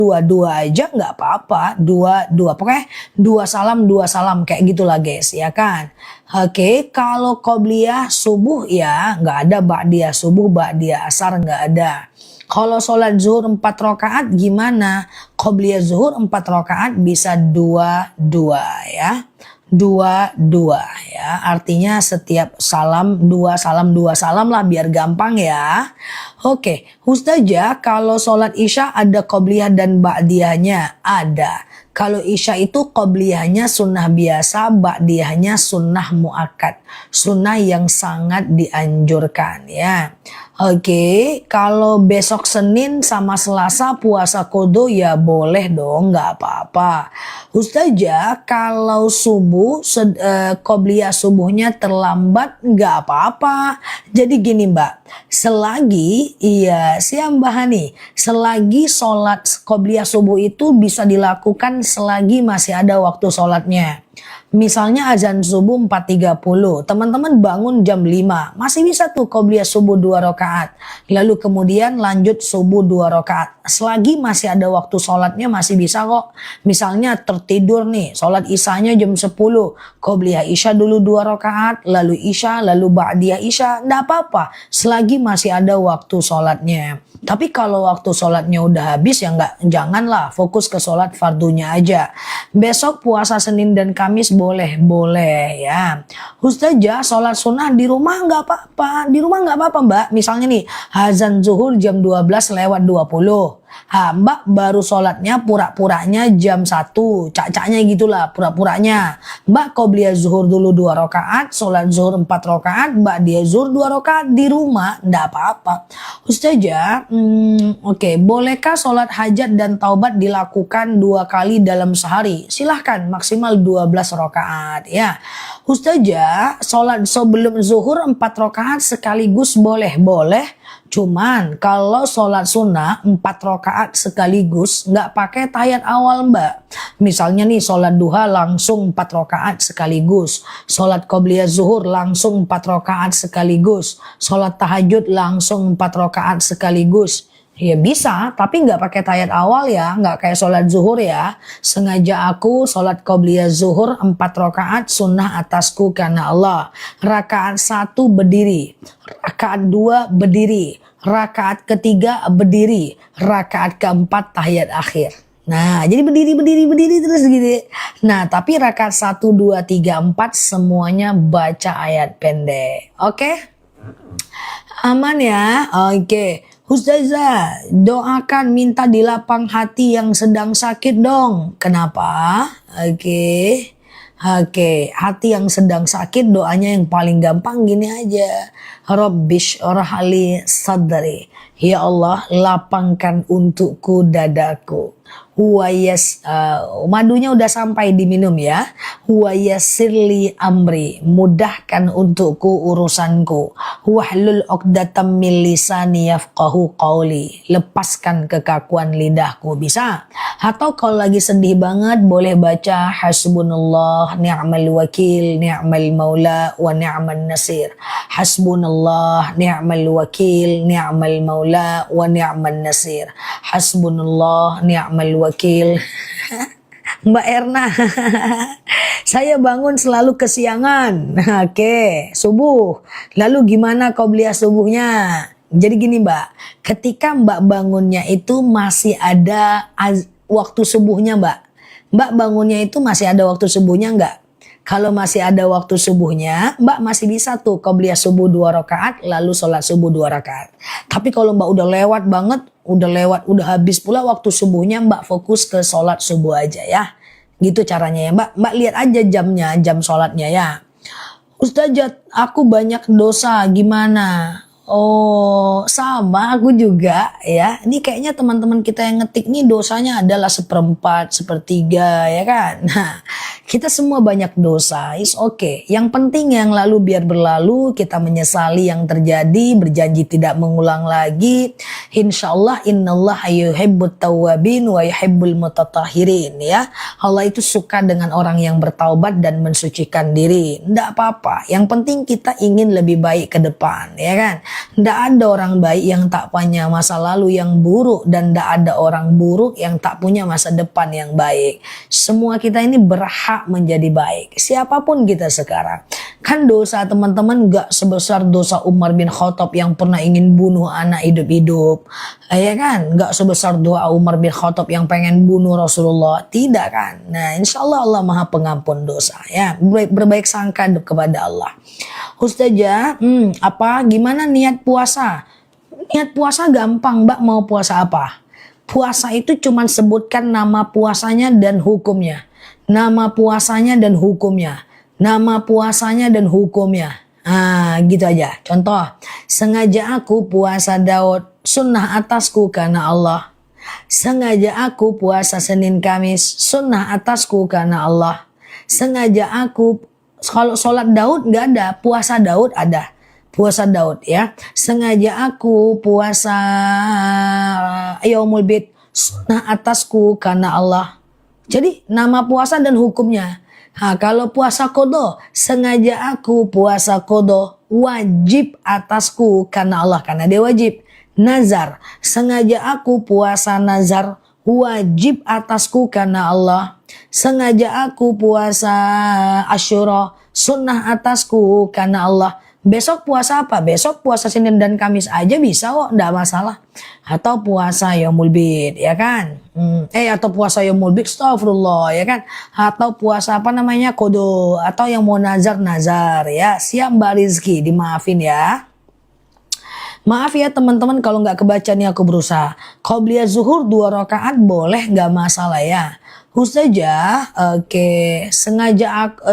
dua-dua aja nggak apa-apa, dua-dua, pokoknya dua salam kayak gitulah guys, ya kan. Oke, kalau qobliyah subuh ya nggak ada ba'diyah subuh, ba'diyah asar nggak ada. Kalau sholat zuhur 4 rakaat gimana? Qobliyah zuhur 4 rakaat bisa dua-dua ya. Dua-dua ya. Artinya setiap salam dua salam lah biar gampang ya. Oke, Ustazah kalau sholat isya ada qobliyah dan ba'diyahnya? Ada. Kalau isya itu qobliyahnya sunnah biasa, ba'diyahnya sunnah muakkad. Sunnah yang sangat dianjurkan ya. Oke, kalau besok Senin sama Selasa puasa kodo ya boleh dong, nggak apa-apa. Ustazah kalau subuh qobliyah subuhnya terlambat nggak apa-apa. Jadi gini Mbak, selagi siap Mbak Hani, selagi sholat qobliyah subuh itu bisa dilakukan selagi masih ada waktu sholatnya. Misalnya azan subuh 4.30, teman-teman bangun jam 5, masih bisa tuh qobliyah subuh 2 rakaat. Lalu kemudian lanjut subuh 2 rakaat. Selagi masih ada waktu sholatnya masih bisa kok. Misalnya tertidur nih, sholat isyanya jam 10, qobliyah isya dulu 2 rakaat, lalu isya, lalu ba'diyah isya, enggak apa-apa. Selagi masih ada waktu sholatnya. Tapi kalau waktu sholatnya udah habis ya janganlah, fokus ke sholat fardunya aja. Besok puasa Senin dan Kamis boleh ya. Ustazah sholat sunnah di rumah nggak apa-apa. Di rumah nggak apa-apa Mbak. Misalnya nih azan zuhur jam 12:20. Mbak baru sholatnya pura-puranya jam 1, cak-caknya gitulah pura-puranya. Mbak qobliyah zuhur dulu 2 rakaat, sholat zuhur 4 rakaat, ba'diyah zuhur 2 rakaat di rumah, ndak apa-apa. Ustazah, oke, bolehkah sholat hajat dan taubat dilakukan 2 kali dalam sehari? Silahkan, maksimal 12 rakaat ya. Ustazah, sholat sebelum zuhur 4 rakaat sekaligus boleh? Cuman kalau sholat sunnah 4 rakaat sekaligus nggak pakai tahiyat awal Mbak. Misalnya nih sholat duha langsung 4 rakaat sekaligus. Sholat qobliyah zuhur langsung 4 rakaat sekaligus. Sholat tahajud langsung 4 rakaat sekaligus. Ya bisa, tapi nggak pakai tahiyat awal ya, nggak kayak sholat zuhur ya. Sengaja aku sholat qobliyah zuhur 4 rakaat sunnah atasku karena Allah. Rakaat 1 berdiri, rakaat 2 berdiri, rakaat ketiga berdiri, rakaat keempat tahiyat akhir. Nah, jadi berdiri terus gitu. Nah, tapi rakaat 1, 2, 3, 4 semuanya baca ayat pendek. Oke? Aman ya? Oke. Ustazah, doakan minta di lapang hati yang sedang sakit dong. Kenapa? Oke, hati yang sedang sakit doanya yang paling gampang gini aja. Rabbish orhali sadri. Ya Allah, lapangkan untukku dadaku. Madunya udah sampai diminum ya. Huwayasirli amri, mudahkan untukku urusanku. Wahlul 'uqdatam min lisani yafqahu qawli, lepaskan kekakuan lidahku. Bisa? Atau kalau lagi sedih banget boleh baca hasbunallah ni'mal wakil ni'mal maula wa ni'man nasir. Hasbunallah ni'mal wakil ni'mal maula wa ni'man nasir. Hasbunallah ni'mal wakil. Mbak Erna, saya bangun selalu kesiangan. Oke, subuh. Lalu gimana qobliyah subuhnya? Jadi gini Mbak, ketika Mbak bangunnya itu masih ada waktu subuhnya Mbak. Mbak bangunnya itu masih ada waktu subuhnya enggak? Kalau masih ada waktu subuhnya, Mbak masih bisa tuh qobliyah subuh 2 rakaat, lalu sholat subuh 2 rakaat. Tapi kalau Mbak udah lewat banget, udah habis pula waktu subuhnya, Mbak fokus ke sholat subuh aja ya. Gitu caranya ya Mbak. Mbak lihat aja jamnya, jam sholatnya ya. Ustazah, aku banyak dosa, gimana? Oh, sama aku juga ya. Ini kayaknya teman-teman kita yang ngetik nih dosanya adalah 1/4, 1/3 ya kan. Nah, kita semua banyak dosa. It's okay. Yang penting yang lalu biar berlalu, kita menyesali yang terjadi, berjanji tidak mengulang lagi. Insyaallah innallaha yuhibbut tawwabin wa yuhibbul mutatahhirin ya. Allah itu suka dengan orang yang bertaubat dan mensucikan diri. Enggak apa-apa. Yang penting kita ingin lebih baik ke depan ya kan. Nggak ada orang baik yang tak punya masa lalu yang buruk, dan nggak ada orang buruk yang tak punya masa depan yang baik. Semua kita ini berhak menjadi baik, siapapun kita sekarang. Kan dosa teman-teman nggak sebesar dosa Umar bin Khattab yang pernah ingin bunuh anak hidup-hidup, ya kan? Nggak sebesar doa Umar bin Khattab yang pengen bunuh Rasulullah, tidak kan? Nah, insya Allah Allah Maha Pengampun dosa, ya. Berbaik sangka kepada Allah. Ustazah, gimana niat puasa? Niat puasa gampang, Mbak. Mau puasa apa? Puasa itu cuman sebutkan nama puasanya dan hukumnya. Nama puasanya dan hukumnya. Nama puasanya dan hukumnya. Gitu aja. Contoh, sengaja aku puasa Daud, sunnah atasku karena Allah. Sengaja aku puasa Senin Kamis, sunnah atasku karena Allah. Sengaja aku, kalau sholat Daud nggak ada, puasa Daud ada. Puasa Daud, ya. Sengaja aku puasa Yaumul Bid, sunnah atasku karena Allah. Jadi nama puasa dan hukumnya. Kalau puasa kodo, sengaja aku puasa kodo, wajib atasku karena Allah, karena dia wajib. Nazar, sengaja aku puasa nazar, wajib atasku karena Allah. Sengaja aku puasa Asyura, sunnah atasku karena Allah. Besok puasa apa? Besok puasa Senin dan Kamis aja bisa kok, enggak masalah. Atau puasa Yaumul Bid, ya kan? Atau puasa Yaumul Bid, astagfirullah, ya kan? Atau puasa kodo, atau yang mau nazar, ya. Siap Mbak Rizky, dimaafin ya. Maaf ya teman-teman kalau nggak kebaca nih, aku berusaha. Qobliyah zuhur 2 rakaat boleh, nggak masalah ya. Ustazah,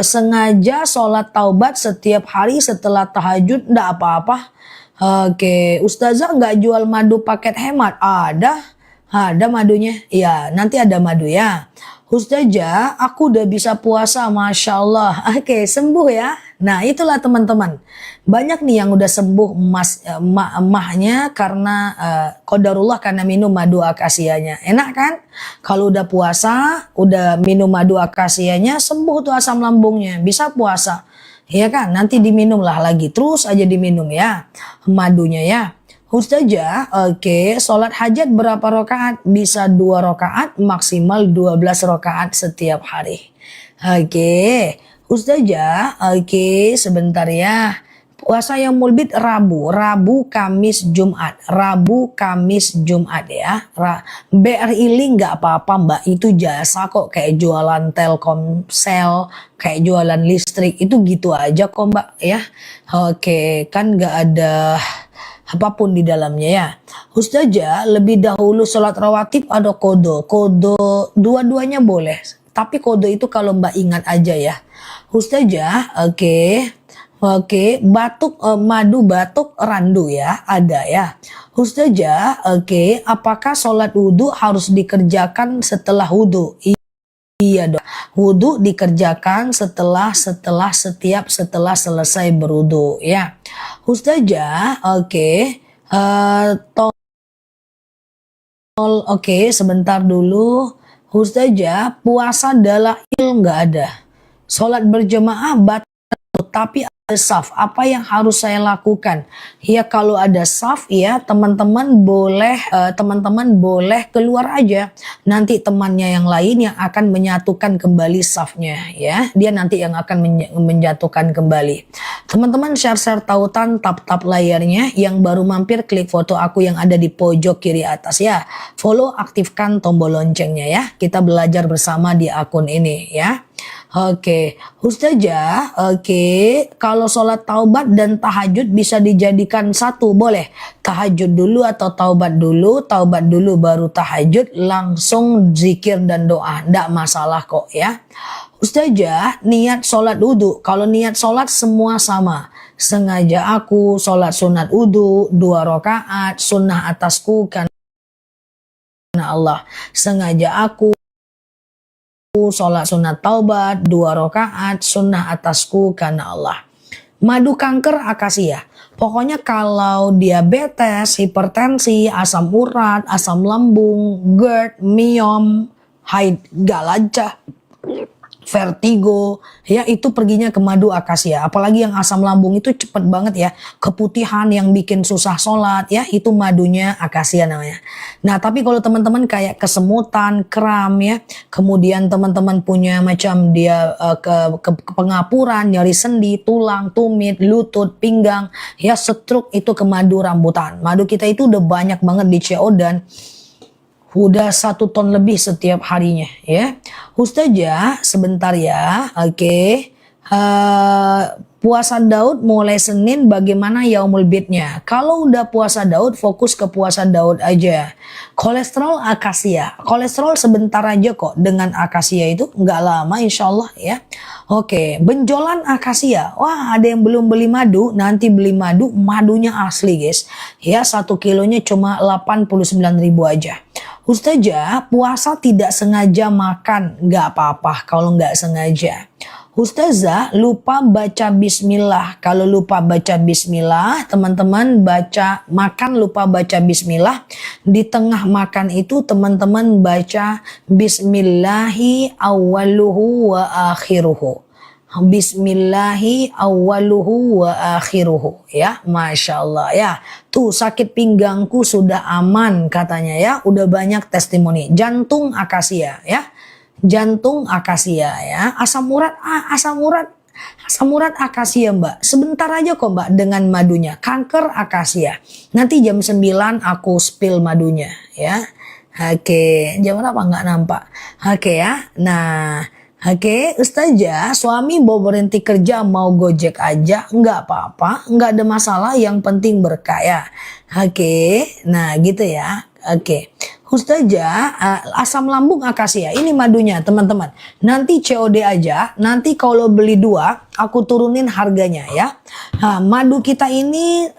sengaja sholat taubat setiap hari setelah tahajud, nggak apa-apa. Ustazah nggak jual madu paket hemat? Ada madunya. Ya, nanti ada madu ya. Ustazah, aku udah bisa puasa, Masya Allah. Sembuh ya. Nah, itulah teman-teman. Banyak nih yang udah sembuh emahnya karena qadarullah, karena minum madu akasianya. Enak kan? Kalau udah puasa, udah minum madu akasianya, sembuh tuh asam lambungnya. Bisa puasa. Ya kan? Nanti diminum lah lagi. Terus aja diminum ya. Madunya ya. Ustazah, sholat hajat berapa rakaat? Bisa 2 rakaat, maksimal 12 rakaat setiap hari. Ustazah, sebentar ya. Puasa yang mulbit Rabu, Kamis, Jumat. Rabu, Kamis, Jumat ya. BRI link nggak apa-apa Mbak, itu jasa kok, kayak jualan Telkomsel, kayak jualan listrik, itu gitu aja kok Mbak ya. Kan nggak ada apapun di dalamnya ya. Ustazah, lebih dahulu sholat rawatib atau kodo? Kodo, dua-duanya boleh. Tapi kodo itu kalau Mbak ingat aja ya. Ustazah, batuk, madu batuk randu ya, ada ya. Ustazah, apakah sholat wudhu harus dikerjakan setelah wudhu? Iya dong, wudhu dikerjakan setelah selesai berwudhu ya. Ustazah, sebentar dulu. Ustazah, puasa dalail nggak ada. Sholat berjamaah batal, tapi ada saf. Apa yang harus saya lakukan? Ya kalau ada saf ya teman-teman boleh keluar aja. Nanti temannya yang lain yang akan menyatukan kembali safnya ya. Dia nanti yang akan menyatukan kembali. Teman-teman share tautan, tap layarnya. Yang baru mampir klik foto aku yang ada di pojok kiri atas ya. Follow, aktifkan tombol loncengnya ya. Kita belajar bersama di akun ini ya. Ustazah, kalau sholat taubat dan tahajud bisa dijadikan satu, boleh? Tahajud dulu atau taubat dulu baru tahajud, langsung zikir dan doa, ndak masalah kok ya. Ustazah, niat sholat wudhu, kalau niat sholat semua sama. Sengaja aku sholat sunat wudhu 2 rakaat, sunnah atasku karena Allah. Sengaja aku sholat sunat taubat 2 rakaat, sunnah atasku karena Allah. Madu kanker akasia. Pokoknya kalau diabetes, hipertensi, asam urat, asam lambung, GERD, miom, haid, galaja, vertigo, ya itu perginya ke madu akasia. Apalagi yang asam lambung itu cepet banget ya, keputihan yang bikin susah sholat ya, itu madunya akasia namanya. Nah tapi kalau teman-teman kayak kesemutan, kram ya, kemudian teman-teman punya macam dia ke pengapuran, nyeri sendi, tulang, tumit, lutut, pinggang, ya stroke, itu ke madu rambutan. Madu kita itu udah banyak banget di CO dan udah 1 ton lebih setiap harinya ya. Ustazah sebentar ya. Oke. Puasa Daud mulai Senin, bagaimana yaumul bidnya? Kalau udah puasa Daud, fokus ke puasa Daud aja. Kolesterol akasia, kolesterol sebentar aja kok dengan akasia itu, nggak lama insya Allah ya. Oke, benjolan akasia. Wah, ada yang belum beli madu, nanti beli madu, madunya asli guys. Ya 1 kilonya cuma 89.000 aja. Ustazah, puasa tidak sengaja makan, nggak apa-apa kalau nggak sengaja. Ustazah lupa baca bismillah. Kalau lupa baca bismillah, teman-teman makan lupa baca bismillah. Di tengah makan itu teman-teman baca bismillahi awwaluhu wa akhiruhu. Bismillahi awwaluhu wa akhiruhu ya, Masya Allah ya. Tuh sakit pinggangku sudah aman katanya ya, udah banyak testimoni. Jantung akasia ya, jantung akasia ya. Asam urat akasia mbak, sebentar aja kok mbak dengan madunya. Kanker akasia, nanti jam 9 aku spill madunya ya. Oke, jam berapa nggak nampak. Oke ya, nah oke, Ustazah, suami mau berhenti kerja mau gojek aja, nggak apa-apa, nggak ada masalah, yang penting berkah ya. Oke, nah gitu ya. Oke, Ustazah, asam lambung akasia, ini madunya teman-teman. Nanti COD aja, nanti kalau beli 2, aku turunin harganya ya. Nah, madu kita ini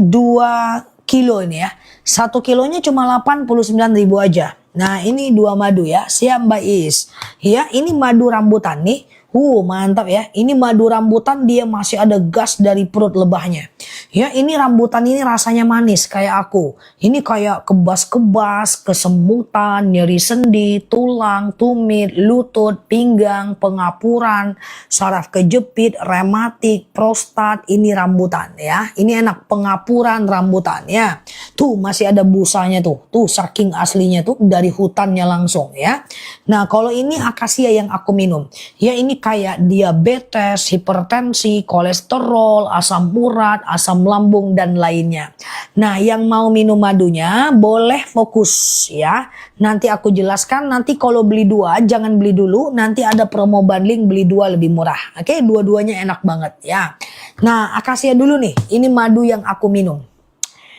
2 kilo ini ya. 1 kilonya cuma 89.000 aja. Nah ini 2 madu ya, siap Mbak Is. Ya ini madu rambutan nih. Mantap ya. Ini madu rambutan, dia masih ada gas dari perut lebahnya. Ya ini rambutan ini rasanya manis kayak aku. Ini kayak kebas-kebas, kesemutan, nyeri sendi, tulang, tumit, lutut, pinggang, pengapuran, saraf kejepit, rematik, prostat. Ini rambutan ya. Ini enak, pengapuran rambutan ya. Tuh masih ada busanya tuh. Tuh saking aslinya tuh dari hutannya langsung ya. Nah kalau ini akasia yang aku minum. Ya ini kayak diabetes, hipertensi, kolesterol, asam urat, asam lambung dan lainnya. Nah, yang mau minum madunya boleh fokus ya. Nanti aku jelaskan, nanti kalau beli 2 jangan beli dulu, nanti ada promo bundling beli 2 lebih murah. Oke, dua-duanya enak banget ya. Nah, akasia dulu nih. Ini madu yang aku minum.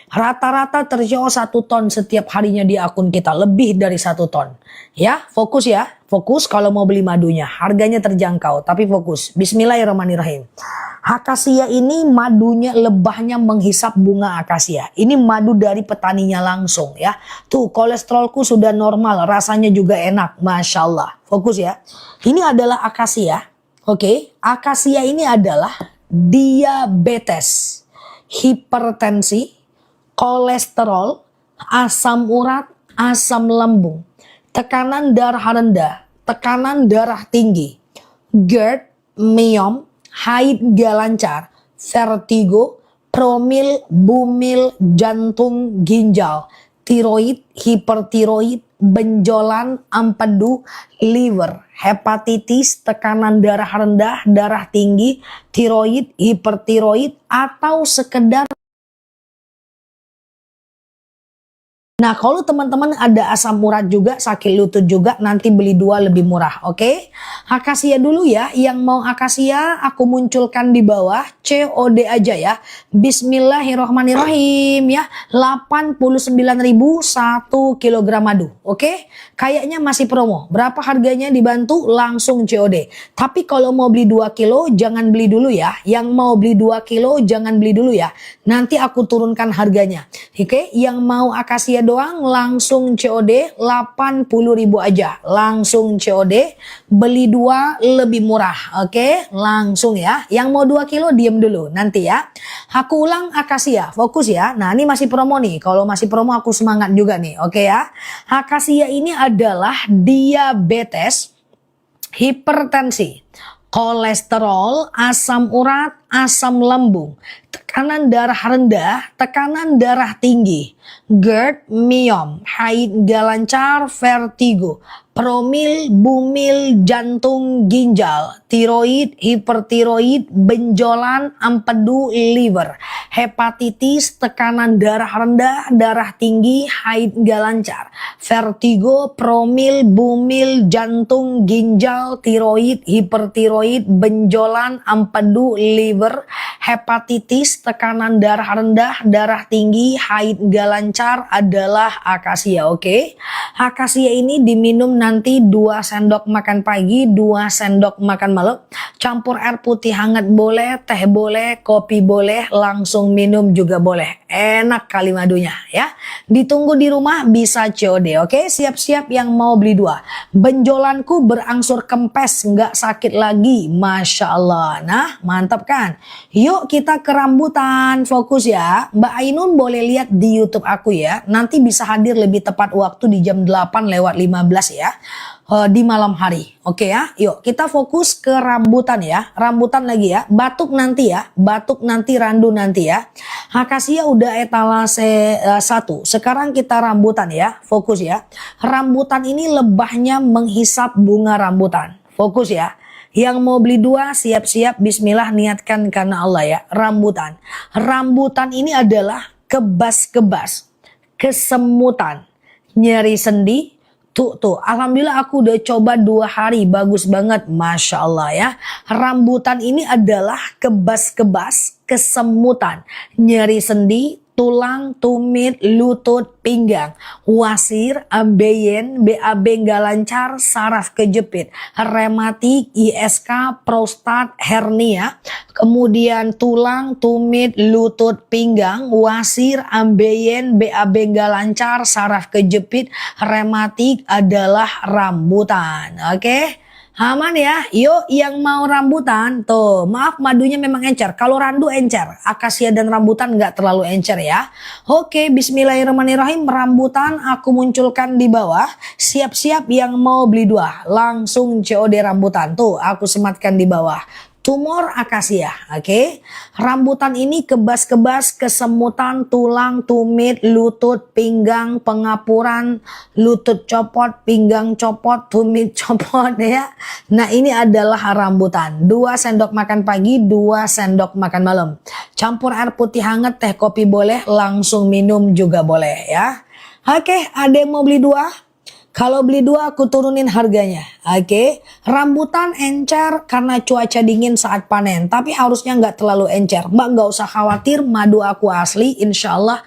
Rata-rata terjual 1 ton setiap harinya di akun kita, lebih dari 1 ton. Ya, fokus ya. Fokus kalau mau beli madunya. Harganya terjangkau, tapi fokus. Bismillahirrahmanirrahim. Akasia ini madunya, lebahnya menghisap bunga akasia. Ini madu dari petaninya langsung ya. Tuh kolesterolku sudah normal, rasanya juga enak. Masya Allah. Fokus ya. Ini adalah akasia. Oke, akasia ini adalah diabetes, hipertensi, kolesterol, asam urat, asam lambung, tekanan darah rendah, tekanan darah tinggi, GERD, myom, haid gak lancar, vertigo, promil, bumil, jantung, ginjal, tiroid, hipertiroid, benjolan, empedu, liver, hepatitis, tekanan darah rendah, darah tinggi, tiroid, hipertiroid, atau sekedar. Nah kalau teman-teman ada asam urat juga, sakit lutut juga, nanti beli 2 lebih murah, oke? Akasia dulu ya, yang mau akasia aku munculkan di bawah, COD aja ya. Bismillahirrohmanirrohim ya, 89.000 1 kilogram madu, oke? Kayaknya masih promo, berapa harganya dibantu langsung COD. Tapi kalau mau beli 2 kilo jangan beli dulu ya, yang mau beli 2 kilo jangan beli dulu ya. Nanti aku turunkan harganya, oke? Yang mau akasia doang, langsung COD 80.000 aja. Langsung COD, beli 2 lebih murah. Oke, langsung ya. Yang mau 2 kilo diem dulu nanti ya. Aku ulang akasia, fokus ya. Nah, ini masih promo nih. Kalau masih promo aku semangat juga nih. Oke ya. Akasia ini adalah diabetes, hipertensi, kolesterol, asam urat, asam lambung, tekanan darah rendah, tekanan darah tinggi, GERD, myom, haid gak lancar, vertigo, promil, bumil, jantung, ginjal, tiroid, hipertiroid, benjolan, empedu, liver, hepatitis, tekanan darah rendah, darah tinggi, haid gak lancar, vertigo, promil, bumil, jantung, ginjal, tiroid, hipertiroid, benjolan, empedu, liver, hepatitis, tekanan darah rendah, darah tinggi, haid gak lancar adalah akasia. Oke. Akasia ini diminum nanti 2 sendok makan pagi, 2 sendok makan malam. Campur air putih hangat boleh, teh boleh, kopi boleh, langsung minum juga boleh. Enak kali madunya ya. Ditunggu di rumah bisa COD. Oke, siap-siap yang mau beli 2. Benjolanku berangsur kempes, nggak sakit lagi. Masya Allah. Nah, mantap kan? Yuk kita ke rambutan. Fokus ya. Mbak Ainun boleh lihat di YouTube aku ya. Nanti bisa hadir lebih tepat waktu di jam 8:15 ya. Di malam hari. Oke ya. Yuk kita fokus ke rambutan ya. Rambutan lagi ya. Batuk nanti ya. Batuk nanti, randu nanti ya. Akasia udah etalase 1. Sekarang kita rambutan ya. Fokus ya. Rambutan ini lebahnya menghisap bunga rambutan. Fokus ya. Yang mau beli 2 siap-siap, bismillah, niatkan karena Allah ya. Rambutan. Rambutan ini adalah kebas-kebas, kesemutan, nyeri sendi. Tuh, alhamdulillah aku udah coba 2 hari, bagus banget, Masya Allah ya. Rambutan ini adalah kebas-kebas, kesemutan, nyeri sendi, tulang, tumit, lutut, pinggang, wasir, ambeien, BAB nggak lancar, saraf kejepit, rematik, ISK, prostat, hernia, kemudian tulang, tumit, lutut, pinggang, wasir, ambeien, BAB nggak lancar, saraf kejepit, rematik adalah rambutan. Oke? Aman ya, yuk yang mau rambutan, tuh maaf madunya memang encer, kalau randu encer, akasia dan rambutan nggak terlalu encer ya. Oke, bismillahirrahmanirrahim, rambutan aku munculkan di bawah, siap-siap yang mau beli 2, langsung COD rambutan, tuh aku sematkan di bawah. Tumor akasia, oke. Rambutan ini kebas-kebas, kesemutan, tulang, tumit, lutut, pinggang, pengapuran, lutut copot, pinggang copot, tumit copot ya. Nah ini adalah rambutan. 2 sendok makan pagi, 2 sendok makan malam. Campur air putih hangat, teh kopi boleh, langsung minum juga boleh ya. Oke, ada yang mau beli 2? Kalau beli 2 aku turunin harganya. Oke. Rambutan encer karena cuaca dingin saat panen. Tapi harusnya nggak terlalu encer. Mbak nggak usah khawatir, madu aku asli. Insya Allah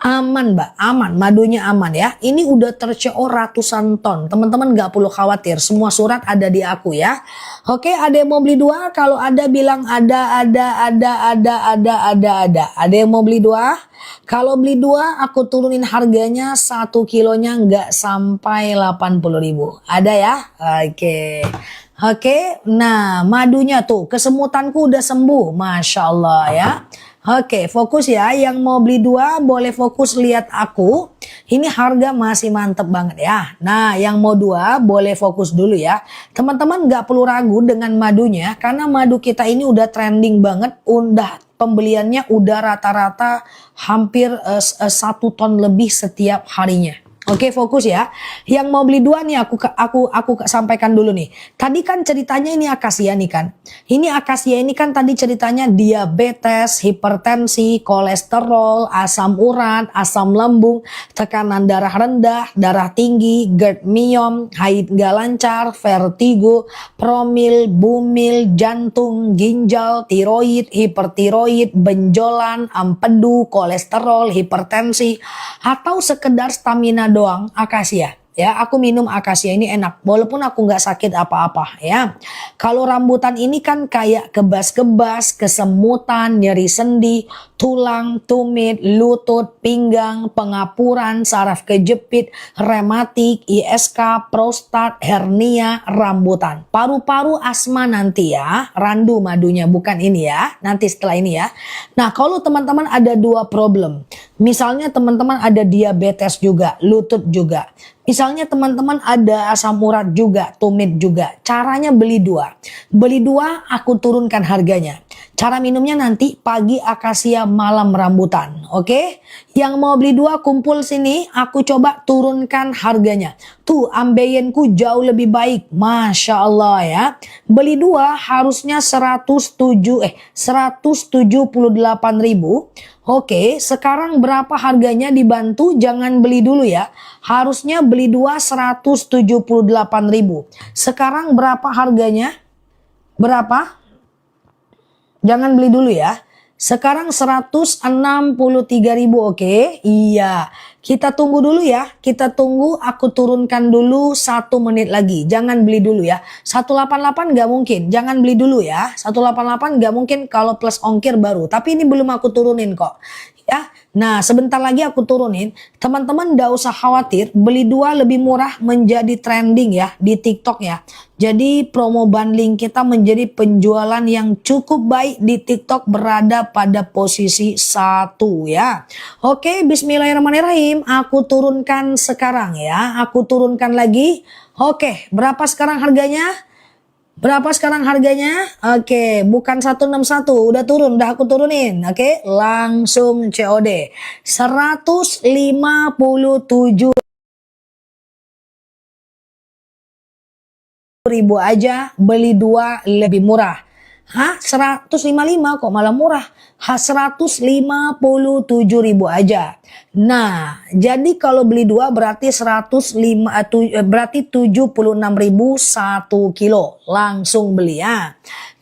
aman Mbak. Aman, madunya aman ya. Ini udah terCO ratusan ton. Teman-teman nggak perlu khawatir. Semua surat ada di aku ya. Oke, ada yang mau beli 2? Kalau ada bilang ada. Ada yang mau beli 2? Kalau beli 2 aku turunin harganya 1 kilonya nggak sampai 80.000. Ada ya? Oke. Nah madunya tuh kesemutanku udah sembuh. Masya Allah ya. Oke, fokus ya. Yang mau beli 2 boleh fokus lihat aku. Ini harga masih mantep banget ya. Nah yang mau 2 boleh fokus dulu ya. Teman-teman gak perlu ragu dengan madunya. Karena madu kita ini udah trending banget. Pembeliannya udah rata-rata hampir 1 ton lebih setiap harinya. Oke, fokus ya. Yang mau beli 2 nih aku sampaikan dulu nih. Tadi kan ceritanya ini akasia nih kan. Ini akasia ini kan tadi ceritanya diabetes, hipertensi, kolesterol, asam urat, asam lambung, tekanan darah rendah, darah tinggi, GERD, myom, haid gak lancar, vertigo, promil, bumil, jantung, ginjal, tiroid, hipertiroid, benjolan, empedu, kolesterol, hipertensi, atau sekedar stamina doang, akasia. Ya, aku minum akasia ini enak, walaupun aku nggak sakit apa-apa ya. Kalau rambutan ini kan kayak kebas-kebas, kesemutan, nyeri sendi, tulang, tumit, lutut, pinggang, pengapuran, saraf kejepit, rematik, ISK, prostat, hernia, rambutan. Paru-paru, asma nanti ya, randu madunya bukan ini ya, nanti setelah ini ya. Nah, kalau teman-teman ada dua problem, misalnya teman-teman ada diabetes juga, lutut juga. Misalnya teman-teman ada asam urat juga, tumit juga. Caranya beli dua. Beli dua, aku turunkan harganya. Cara minumnya nanti pagi akasia, malam rambutan. Oke? Yang mau beli dua kumpul sini, aku coba turunkan harganya. Tuh, ambeyenku jauh lebih baik. Masya Allah ya. Beli dua harusnya 178.000. Oke, sekarang berapa harganya dibantu? Jangan beli dulu ya. Harusnya beli dua 178.000. Sekarang berapa harganya? Berapa? Jangan beli dulu ya. Sekarang 163.000, oke? Iya. Kita tunggu dulu ya. Kita tunggu, aku turunkan dulu 1 menit lagi. Jangan beli dulu ya. 188 nggak mungkin. Jangan beli dulu ya. 188 nggak mungkin kalau plus ongkir baru. Tapi ini belum aku turunin kok. Ya, nah sebentar lagi aku turunin. Teman-teman nggak usah khawatir, beli dua lebih murah menjadi trending ya di TikTok ya. Jadi promo bundling kita menjadi penjualan yang cukup baik di TikTok, berada pada posisi 1 ya. Oke, bismillahirrahmanirrahim. Aku turunkan sekarang ya. Aku turunkan lagi. Oke, berapa sekarang harganya? Berapa sekarang harganya? Oke, bukan 161, udah turun, udah aku turunin. Oke, langsung COD. 157.000 aja, beli dua lebih murah. Hah? 155 kok malah murah. 157.000 aja. Nah, jadi kalau beli dua berarti 76.000 1 kilo. Langsung beli ya.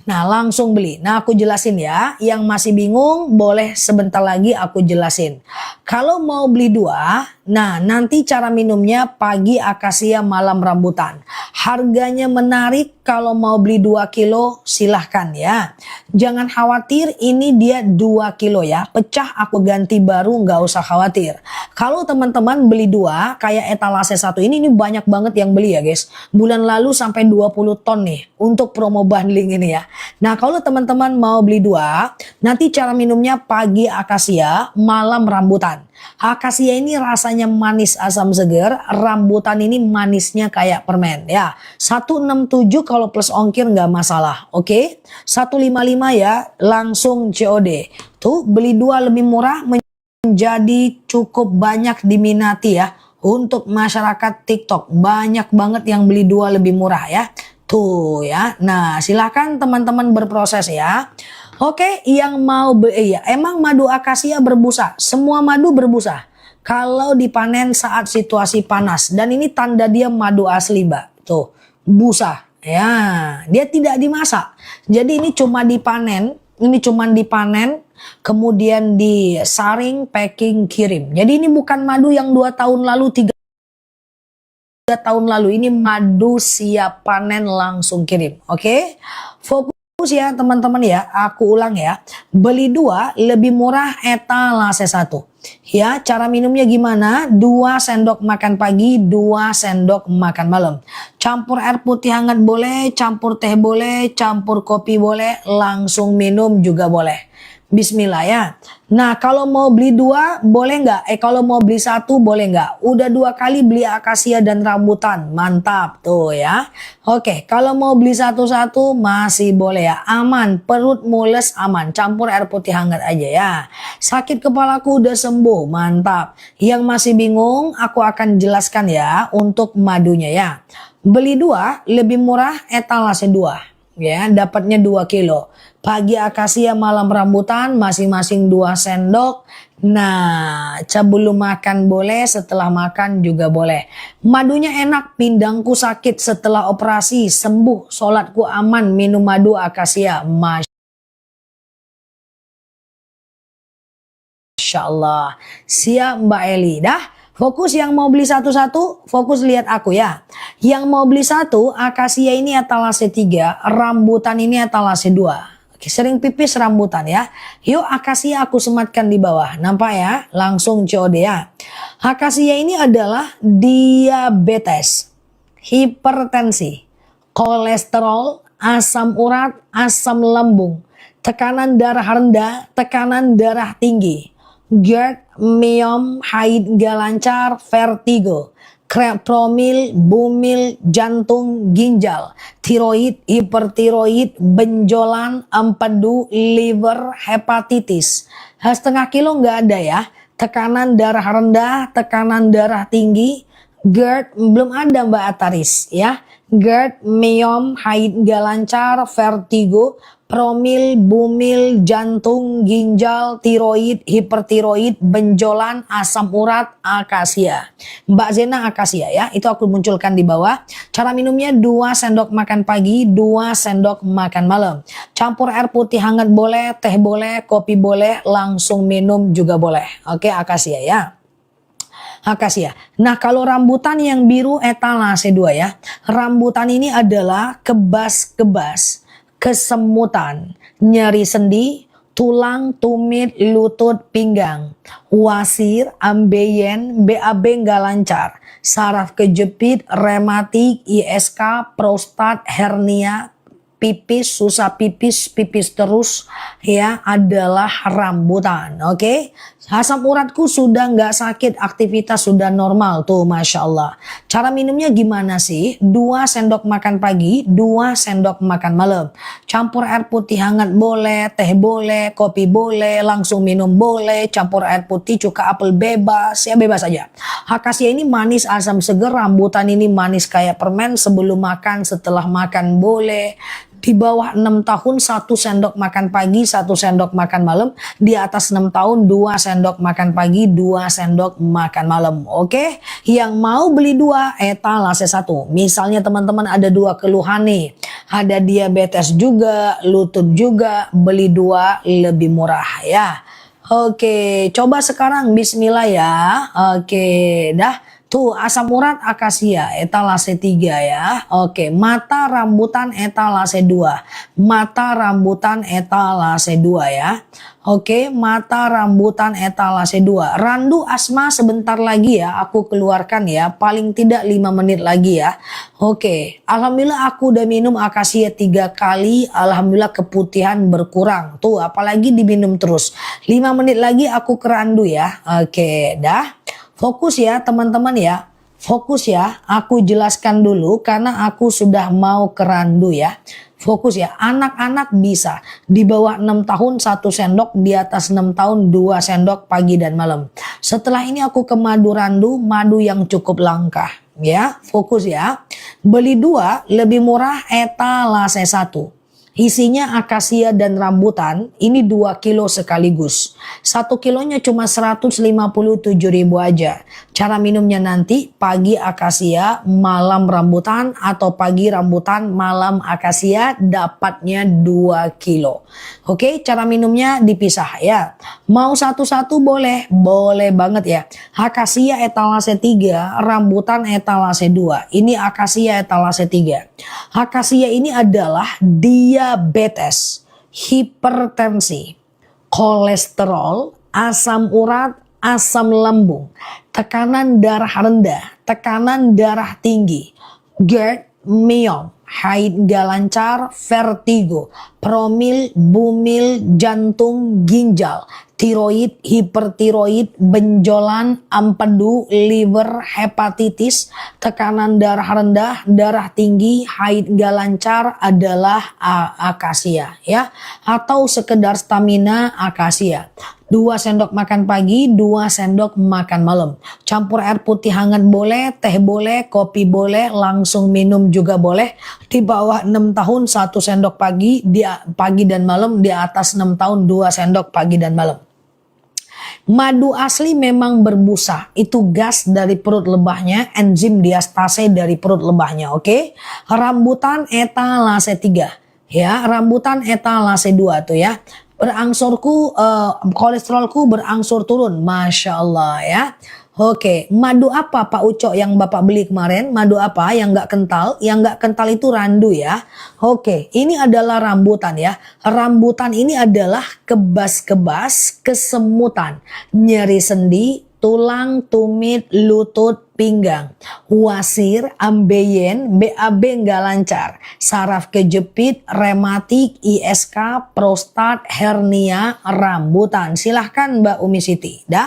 Nah, langsung beli. Nah, aku jelasin ya. Yang masih bingung boleh sebentar lagi aku jelasin. Kalau mau beli dua, nah nanti cara minumnya pagi akasia, malam rambutan. Harganya menarik, kalau mau beli 2 kilo silahkan ya. Jangan khawatir, ini dia 2 kilo ya. Pecah aku ganti baru, nggak usah khawatir. Kalau teman-teman beli dua, kayak etalase 1 ini banyak banget yang beli ya guys. Bulan lalu sampai 20 ton nih untuk promo bundling ini ya. Nah, kalau teman-teman mau beli dua, nanti cara minumnya pagi akasia, malam rambutan. Akasia ini rasanya manis asam seger, rambutan ini manisnya kayak permen ya. 167 kalau plus ongkir nggak masalah, oke? 155 ya, langsung COD. Tuh, beli dua lebih murah menjadi cukup banyak diminati ya. Untuk masyarakat TikTok, banyak banget yang beli dua lebih murah ya. Tuh ya. Nah, silahkan teman-teman berproses ya. Oke, yang mau ya, emang madu akasia berbusa. Semua madu berbusa kalau dipanen saat situasi panas, dan ini tanda dia madu asli, Mbak. Tuh, busa. Ya, dia tidak dimasak. Jadi ini cuma dipanen, kemudian disaring, packing, kirim. Jadi ini bukan madu yang 2 tahun lalu, 3 tahun lalu. Ini madu siap panen langsung kirim. Oke, fokus ya teman-teman ya. Aku ulang ya, beli dua lebih murah etalase 1 ya. Cara minumnya gimana? 2 sendok makan pagi, 2 sendok makan malam. Campur air putih hangat boleh, campur teh boleh, campur kopi boleh, langsung minum juga boleh. Bismillah ya. Nah, kalau mau beli dua boleh nggak? Kalau mau beli 1 boleh nggak? Udah 2 kali beli akasia dan rambutan, mantap tuh ya. Oke, kalau mau beli 1 masih boleh ya, aman. Perut mules aman, campur air putih hangat aja ya. Sakit kepalaku udah sembuh, mantap. Yang masih bingung, aku akan jelaskan ya untuk madunya ya. Beli dua lebih murah etalase 2. Ya, dapatnya 2 kilo. Pagi akasia, malam rambutan, masing-masing 2 sendok. Nah, sebelum makan boleh, setelah makan juga boleh. Madunya enak, pinggangku sakit setelah operasi, sembuh, sholatku aman, minum madu akasia. Masya Allah. Siap Mbak Eli, dah? Fokus yang mau beli satu-satu, fokus lihat aku ya. Yang mau beli satu, akasia ini etalase 3, rambutan ini etalase 2. Oke, sering pipis rambutan ya. Yuk akasia aku sematkan di bawah. Nampak ya? Langsung COD ya. Akasia ini adalah diabetes, hipertensi, kolesterol, asam urat, asam lambung, tekanan darah rendah, tekanan darah tinggi, GERD, myom, haid gak lancar, vertigo, promil, bumil, jantung, ginjal, tiroid, hipertiroid, benjolan, empedu, liver, hepatitis. Setengah kilo nggak ada ya. Tekanan darah rendah, tekanan darah tinggi, GERD belum ada Mbak Ataris ya. GERD, myom, haid gak lancar, vertigo, promil, bumil, jantung, ginjal, tiroid, hipertiroid, benjolan, asam urat, akasia. Mbak Zena akasia ya, itu aku munculkan di bawah. Cara minumnya 2 sendok makan pagi, 2 sendok makan malam. Campur air putih hangat boleh, teh boleh, kopi boleh, langsung minum juga boleh. Oke, akasia ya. Akasia. Nah kalau rambutan yang biru etalase 2 ya. Rambutan ini adalah kebas-kebas, kesemutan, nyeri sendi, tulang, tumit, lutut, pinggang, wasir, ambeien, BAB nggak lancar, saraf kejepit, rematik, ISK, prostat, hernia, pipis, susah pipis, pipis terus ya adalah rambutan. Oke. Asam uratku sudah nggak sakit, aktivitas sudah normal tuh, Masya Allah. Cara minumnya gimana sih? 2 sendok makan pagi, 2 sendok makan malam. Campur air putih hangat boleh, teh boleh, kopi boleh, langsung minum boleh, campur air putih, cuka apel bebas, ya bebas aja. Akasia ini manis, asam seger, rambutan ini manis kayak permen, sebelum makan, setelah makan boleh. Di bawah 6 tahun 1 sendok makan pagi, 1 sendok makan malam. Di atas 6 tahun 2 sendok makan pagi, 2 sendok makan malam. Oke, yang mau beli 2 etalase 1. Misalnya teman-teman ada 2 keluhan nih. Ada diabetes juga, lutut juga, beli 2 lebih murah ya. Oke, coba sekarang bismillah ya. Oke, dah. Tuh asam urat akasia etalase 3 ya. Oke, mata rambutan etalase 2. Mata rambutan etalase 2 ya. Oke, mata rambutan etalase 2. Randu asma sebentar lagi ya aku keluarkan ya. Paling tidak 5 menit lagi ya. Oke, alhamdulillah aku udah minum akasia 3 kali. Alhamdulillah keputihan berkurang. Tuh apalagi diminum terus. 5 menit lagi aku ke randu ya. Oke, dah. Fokus ya teman-teman ya. Fokus ya. Aku jelaskan dulu karena aku sudah mau ke randu ya. Fokus ya. Anak-anak bisa. Di bawah 6 tahun 1 sendok. Di atas 6 tahun 2 sendok pagi dan malam. Setelah ini aku ke madu randu. Madu yang cukup langka. Ya. Fokus ya. Beli 2 lebih murah etalase 1. Isinya akasia dan rambutan, ini 2 kilo sekaligus. 1 kilonya cuma 157.000 aja. Cara minumnya nanti pagi akasia, malam rambutan atau pagi rambutan, malam akasia dapatnya 2 kilo. Oke, cara minumnya dipisah ya. Mau satu-satu boleh, boleh banget ya. Akasia etalase 3, rambutan etalase 2. Ini akasia etalase 3. Akasia ini adalah diabetes, hipertensi, kolesterol, asam urat, asam lambung, tekanan darah rendah, tekanan darah tinggi, GERD, myom, haid gak lancar, vertigo, promil, bumil, jantung, ginjal, tiroid, hipertiroid, benjolan, empedu, liver, hepatitis, tekanan darah rendah, darah tinggi, haid gak lancar adalah akasia ya, atau sekedar stamina akasia. 2 sendok makan pagi, 2 sendok makan malam. Campur air putih hangat boleh, teh boleh, kopi boleh, langsung minum juga boleh. Di bawah 6 tahun 1 sendok pagi, pagi dan malam. Di atas 6 tahun 2 sendok pagi dan malam. Madu asli memang berbusa, itu gas dari perut lebahnya, enzim diastase dari perut lebahnya, oke? Rambutan etalase 3, ya, rambutan etalase 2 tuh ya. Berangsurku, kolesterolku berangsur turun, Masya Allah ya. Oke, madu apa Pak Ucok yang Bapak beli kemarin? Madu apa yang nggak kental? Yang nggak kental itu randu ya. Oke, ini adalah rambutan ya. Rambutan ini adalah kebas-kebas, kesemutan, nyeri sendi, tulang, tumit, lutut, pinggang, wasir, ambeien, BAB nggak lancar, saraf kejepit, rematik, ISK, prostat, hernia, rambutan. Silahkan Mbak Umi Siti. Dah?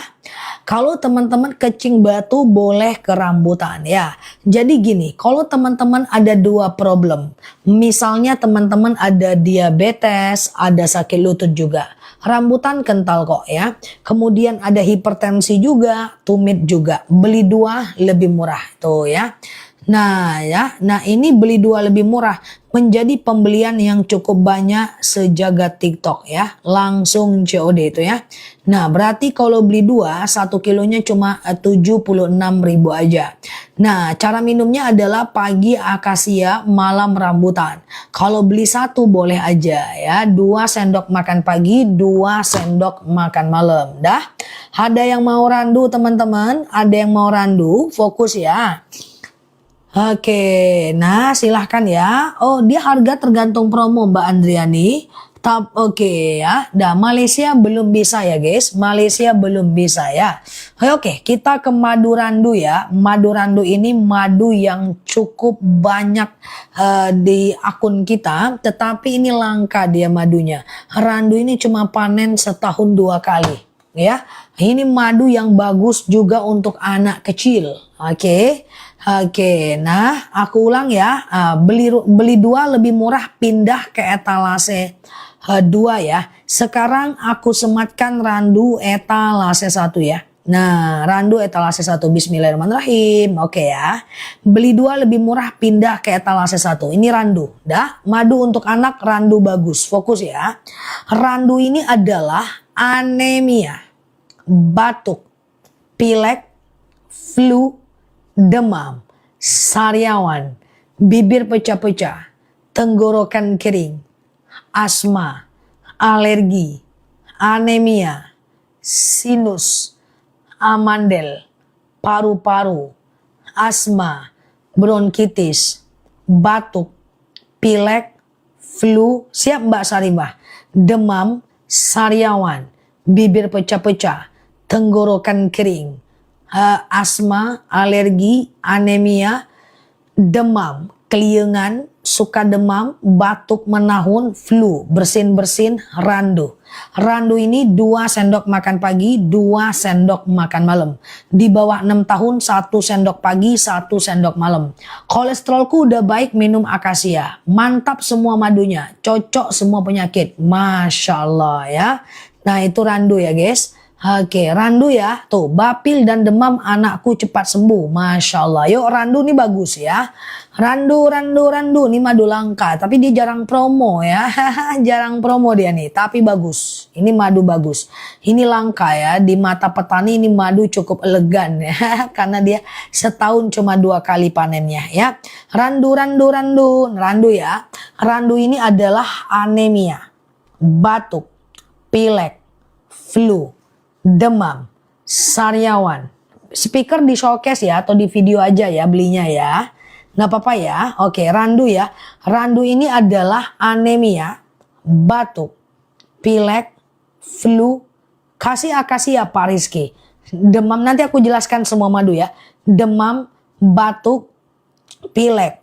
Kalau teman-teman kecing batu boleh ke rambutan ya. Jadi gini, kalau teman-teman ada dua problem. Misalnya teman-teman ada diabetes, ada sakit lutut juga. Rambutan kental kok ya. Kemudian ada hipertensi juga, tumit juga. Beli dua lebih murah tuh ya. Nah ya, nah ini beli dua lebih murah menjadi pembelian yang cukup banyak sejagat TikTok ya. Langsung COD itu ya. Nah berarti kalau beli dua 1 kilonya cuma 76.000 aja. Nah cara minumnya adalah pagi akasia, malam rambutan. Kalau beli satu boleh aja ya. 2 sendok makan pagi, 2 sendok makan malam. Dah? Ada yang mau randu teman-teman? Ada yang mau randu? Fokus ya. Oke, nah silahkan ya. Oh, dia harga tergantung promo Mbak Andriani. Oke ya. Dah Malaysia belum bisa ya guys. Malaysia belum bisa ya. Oke, kita ke madu randu ya. Madu randu ini madu yang cukup banyak di akun kita. Tetapi ini langka dia madunya. Randu ini cuma panen setahun 2 kali. Ya, ini madu yang bagus juga untuk anak kecil. Oke. Oke, nah aku ulang ya, beli 2 lebih murah, pindah ke etalase 2 ya. Sekarang aku sematkan randu etalase 1 ya. Nah, randu etalase 1, bismillahirrahmanirrahim. Oke ya. Beli 2 lebih murah, pindah ke etalase 1. Ini randu, dah. Madu untuk anak, randu bagus. Fokus ya. Randu ini adalah anemia, batuk, pilek, flu, demam, sariawan, bibir pecah-pecah, tenggorokan kering, asma, alergi, anemia, sinus, amandel, paru-paru, asma, bronkitis, batuk, pilek, flu, siap Mbak Sarimah, demam, sariawan, bibir pecah-pecah, tenggorokan kering, asma, alergi, anemia, demam, keliengan, suka demam, batuk menahun, flu, bersin-bersin, randu. Randu ini 2 sendok makan pagi, 2 sendok makan malam. Di bawah 6 tahun 1 sendok pagi, 1 sendok malam. Kolesterolku udah baik minum akasia. Mantap semua madunya, cocok semua penyakit. Masya Allah ya. Nah itu randu ya guys. Oke, randu ya. Tuh, bapil dan demam anakku cepat sembuh. Masya Allah. Yuk, randu nih bagus ya. Randu. Ini madu langka. Tapi dia jarang promo ya. Jarang promo dia nih. Tapi bagus. Ini madu bagus. Ini langka ya. Di mata petani ini madu cukup elegan ya. Karena dia setahun cuma 2 kali panennya ya. Randu ya. Randu ini adalah anemia, batuk, pilek, flu, demam, sariawan. Speaker di showcase ya atau di video aja ya belinya ya. Nggak apa-apa ya. Oke, randu ya. Randu ini adalah anemia, batuk, pilek, flu, kasih akasia Pak Rizky. Demam, nanti aku jelaskan semua madu ya. Demam, batuk, pilek,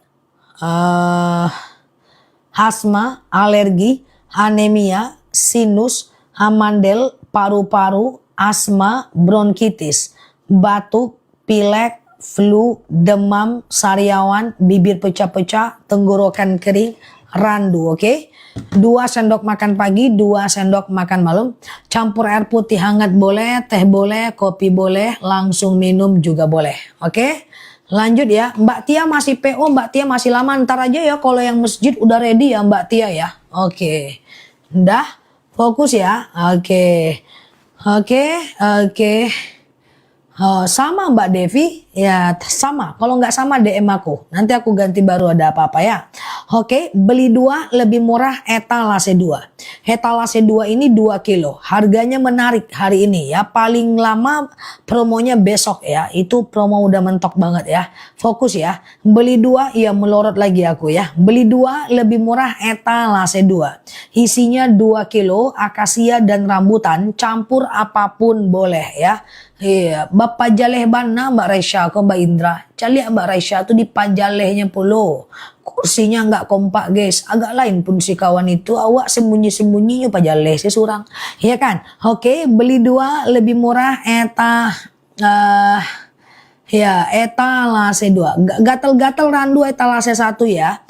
asma, alergi, anemia, sinus, amandel, paru-paru, asma, bronkitis, batuk, pilek, flu, demam, sariawan, bibir pecah-pecah, tenggorokan kering, randu, oke? 2 sendok makan pagi, 2 sendok makan malam. Campur air putih hangat boleh, teh boleh, kopi boleh, langsung minum juga boleh, oke? Lanjut ya, Mbak Tia masih PO, Mbak Tia masih lama, ntar aja ya kalau yang masjid udah ready ya Mbak Tia ya, oke? Udah, fokus ya, oke. Sama Mbak Devi ya, sama. Kalau nggak sama DM aku, nanti aku ganti baru ada apa-apa ya. Oke, beli 2 lebih murah etalase 2. Etalase 2 ini 2 kilo. Harganya menarik hari ini ya. Paling lama promonya besok ya. Itu promo udah mentok banget ya. Fokus ya. Beli 2 ya melorot lagi aku ya. Beli 2 lebih murah etalase 2. Isinya 2 kilo akasia dan rambutan. Campur apapun boleh ya. Iya, Bapak Jaleh bana Mbak Resha ke Mbak Indra. Caliak Mbak Resha tuh di pajalehnya puluh. Kursinya nggak kompak guys. Agak lain pun si kawan itu. Awak sembunyi-sembunyinya pajaleh si surang. Iya kan? Oke, beli 2 lebih murah ya etalase 2. Gatel-gatel randu etalase 1 ya.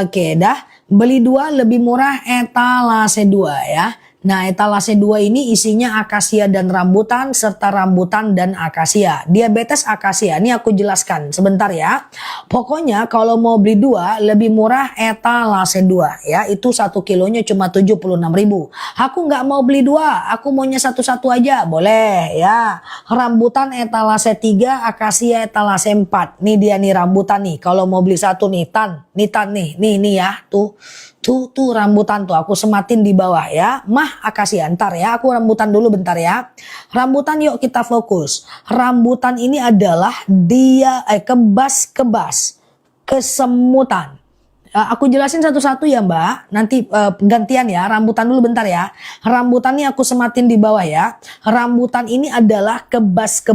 Oke dah. Beli 2 lebih murah etalase 2 ya. Nah, etalase 2 ini isinya akasia dan rambutan serta rambutan dan akasia. Diabetes akasia. Ini aku jelaskan sebentar ya. Pokoknya kalau mau beli 2 lebih murah etalase 2 ya. Itu 1 kilonya cuma 76.000. Aku nggak mau beli 2, aku maunya satu-satu aja. Boleh ya. Rambutan etalase 3, akasia etalase 4. Nih dia nih rambutan nih. Kalau mau beli satu nih tan nih. Nih ya tuh. Tuh rambutan tuh aku sematin di bawah ya. Mah akasia ntar ya. Aku rambutan dulu bentar ya. Rambutan yuk kita fokus. Rambutan ini adalah dia kebas kesemutan. Aku jelasin satu-satu ya Mbak. Nanti gantian ya. Rambutan dulu bentar ya. Rambutan ini aku sematin di bawah ya. Rambutan ini adalah kebas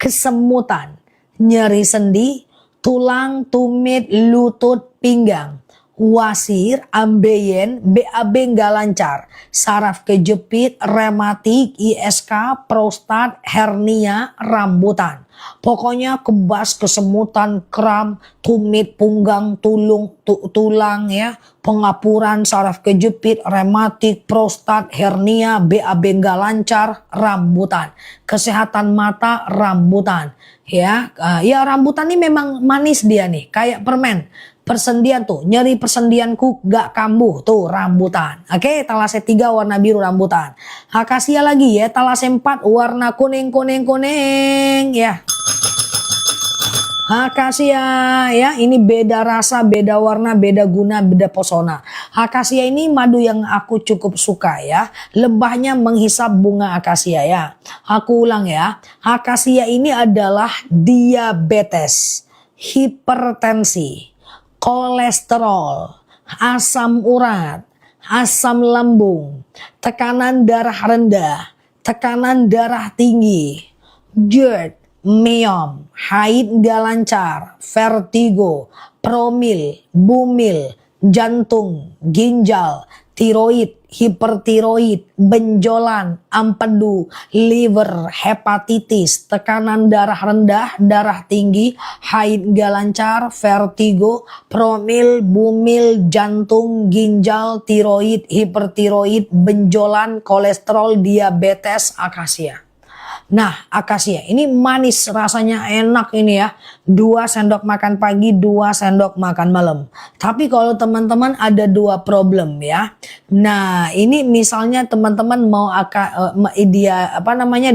kesemutan. Nyeri sendi, tulang, tumit, lutut, pinggang. Wasir, ambeien, BAB nggak lancar, saraf kejepit, rematik, ISK, prostat, hernia, rambutan. Pokoknya kebas, kesemutan, kram, tumit, punggang, tulang ya, pengapuran, saraf kejepit, rematik, prostat, hernia, BAB nggak lancar, rambutan. Kesehatan mata, rambutan. Ya rambutan ini memang manis dia nih, kayak permen. Persendian tuh, nyeri persendianku gak kambuh tuh rambutan. Oke, etalase 3 warna biru rambutan. Akasia lagi ya, etalase 4 warna kuning ya. Akasia ya, ini beda rasa, beda warna, beda guna, beda pesona. Akasia ini madu yang aku cukup suka ya. Lebahnya menghisap bunga akasia ya. Aku ulang ya. Akasia ini adalah diabetes, hipertensi, kolesterol, asam urat, asam lambung, tekanan darah rendah, tekanan darah tinggi, GERD, myom, haid gak lancar, vertigo, promil, bumil, jantung, ginjal, tiroid, hipertiroid, benjolan, empedu, liver, hepatitis, tekanan darah rendah, darah tinggi, haid gak lancar, vertigo, promil, bumil, jantung, ginjal, tiroid, hipertiroid, benjolan, kolesterol, diabetes, akasia. Nah, akasia ini manis, rasanya enak ini ya. 2 sendok makan pagi, 2 sendok makan malam. Tapi kalau teman-teman ada 2 problem ya. Nah, ini misalnya teman-teman mau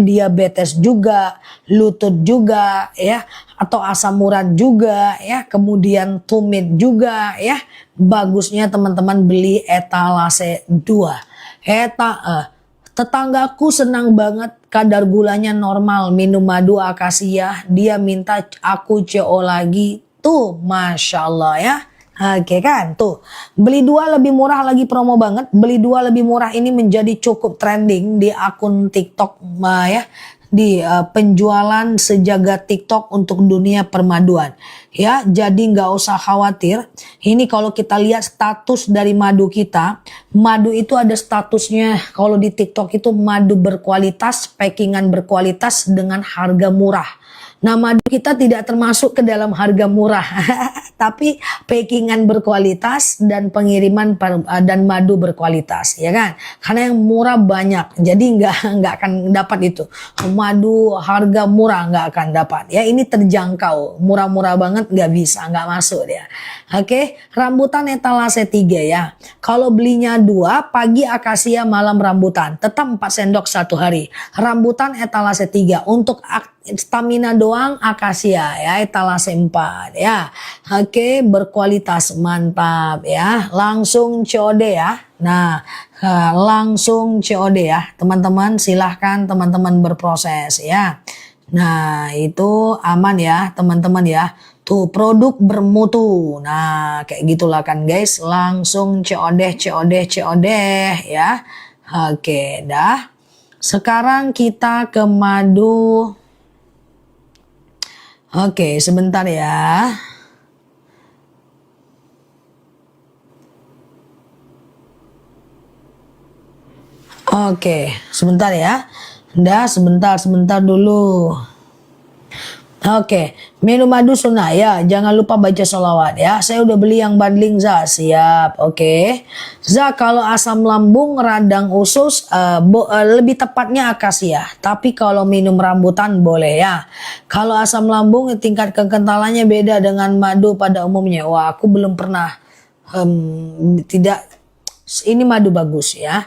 diabetes juga, lutut juga ya, atau asam urat juga ya, kemudian tumit juga ya. Bagusnya teman-teman beli etalase 2. Tetanggaku senang banget kadar gulanya normal minum madu akasia. Dia minta aku CO lagi. Tuh Masya Allah ya. Oke kan tuh. Beli 2 lebih murah lagi promo banget. Beli 2 lebih murah ini menjadi cukup trending di akun TikTok ya. Di penjualan sejagat TikTok untuk dunia permaduan ya. Jadi nggak usah khawatir. Ini kalau kita lihat status dari madu kita, madu itu ada statusnya kalau di TikTok itu madu berkualitas, packingan berkualitas dengan harga murah. Nah, madu kita tidak termasuk ke dalam harga murah, tapi packingan berkualitas dan pengiriman dan madu berkualitas, ya kan? Karena yang murah banyak, jadi nggak akan dapat itu. Madu harga murah nggak akan dapat. Ya, ini terjangkau, murah-murah banget nggak bisa, nggak masuk dia. Oke, rambutan etalase 3 ya. Kalau belinya 2, pagi akasia, malam rambutan, tetap 4 sendok 1 hari. Rambutan etalase 3 untuk stamina doang akasia ya, etalase 4 ya. Oke, berkualitas mantap ya. Langsung COD ya. Nah, langsung COD ya. Teman-teman silahkan teman-teman berproses ya. Nah, itu aman ya teman-teman ya. Tuh produk bermutu. Nah, kayak gitulah kan guys. Langsung COD ya. Oke, dah. Sekarang kita ke madu. Oke, sebentar ya. Oke, sebentar ya. Dah, sebentar dulu. Oke, minum madu sunnah ya. Jangan lupa baca sholawat ya. Saya udah beli yang bundling Za. Siap. Oke. Za, kalau asam lambung, radang usus, lebih tepatnya akasia. Tapi kalau minum rambutan boleh ya. Kalau asam lambung tingkat kekentalannya beda dengan madu pada umumnya. Wah, aku belum pernah. Tidak. Ini madu bagus ya.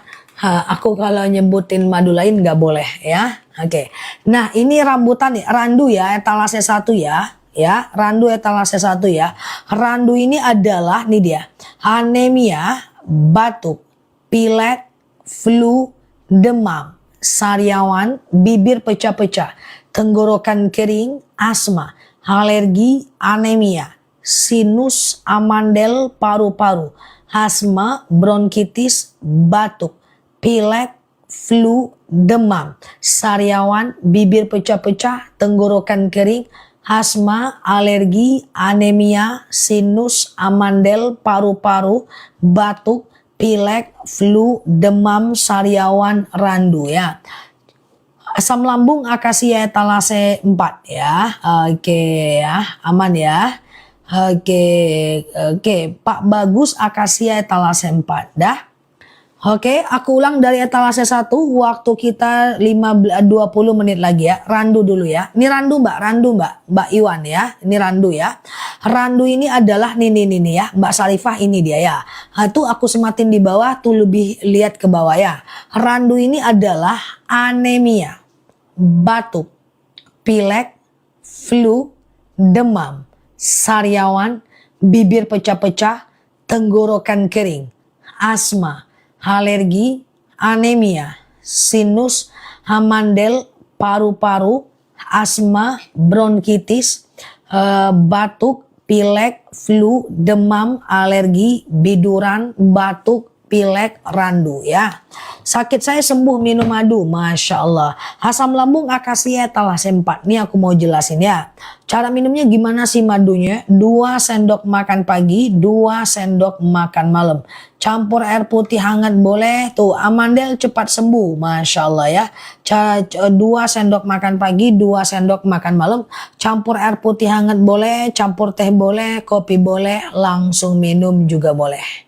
Aku kalau nyebutin madu lain nggak boleh ya. Oke. Nah, ini rambutan nih, randu ya, etalase 1 ya. Ya, randu etalase 1 ya. Randu ini adalah nih dia. Anemia, batuk, pilek, flu, demam, sariawan, bibir pecah-pecah, tenggorokan kering, asma, alergi, anemia, sinus, amandel, paru-paru, asma, bronkitis, batuk, pilek, flu, demam, sariawan, bibir pecah-pecah, tenggorokan kering, asma, alergi, anemia, sinus, amandel, paru-paru, batuk, pilek, flu, demam, sariawan, randu ya. Asam lambung akasia etalase 4 ya. Oke ya, aman ya. Oke, Pak Bagus akasia etalase 4 dah. Oke, aku ulang dari etalase 1, waktu kita 20 menit lagi ya. Randu dulu ya. Ini randu Mbak Iwan ya. Ini randu ya. Randu ini adalah nih ya. Mbak Sarifah ini dia ya. Itu aku sematin di bawah tuh, lebih lihat ke bawah ya. Randu ini adalah anemia, batuk, pilek, flu, demam, sariawan, bibir pecah-pecah, tenggorokan kering, asma, alergi, anemia, sinus, amandel, paru-paru, asma, bronkitis, batuk, pilek, flu, demam, alergi, biduran, batuk, pilek, randu ya. Sakit saya sembuh minum madu, Masya Allah. Asam lambung akasia etalase 4. Ini aku mau jelasin ya. Cara minumnya gimana sih madunya? 2 sendok makan pagi, 2 sendok makan malam. Campur air putih hangat boleh. Tuh, amandel cepat sembuh, Masya Allah ya. 2 sendok makan pagi, 2 sendok makan malam. Campur air putih hangat boleh, campur teh boleh, kopi boleh, langsung minum juga boleh.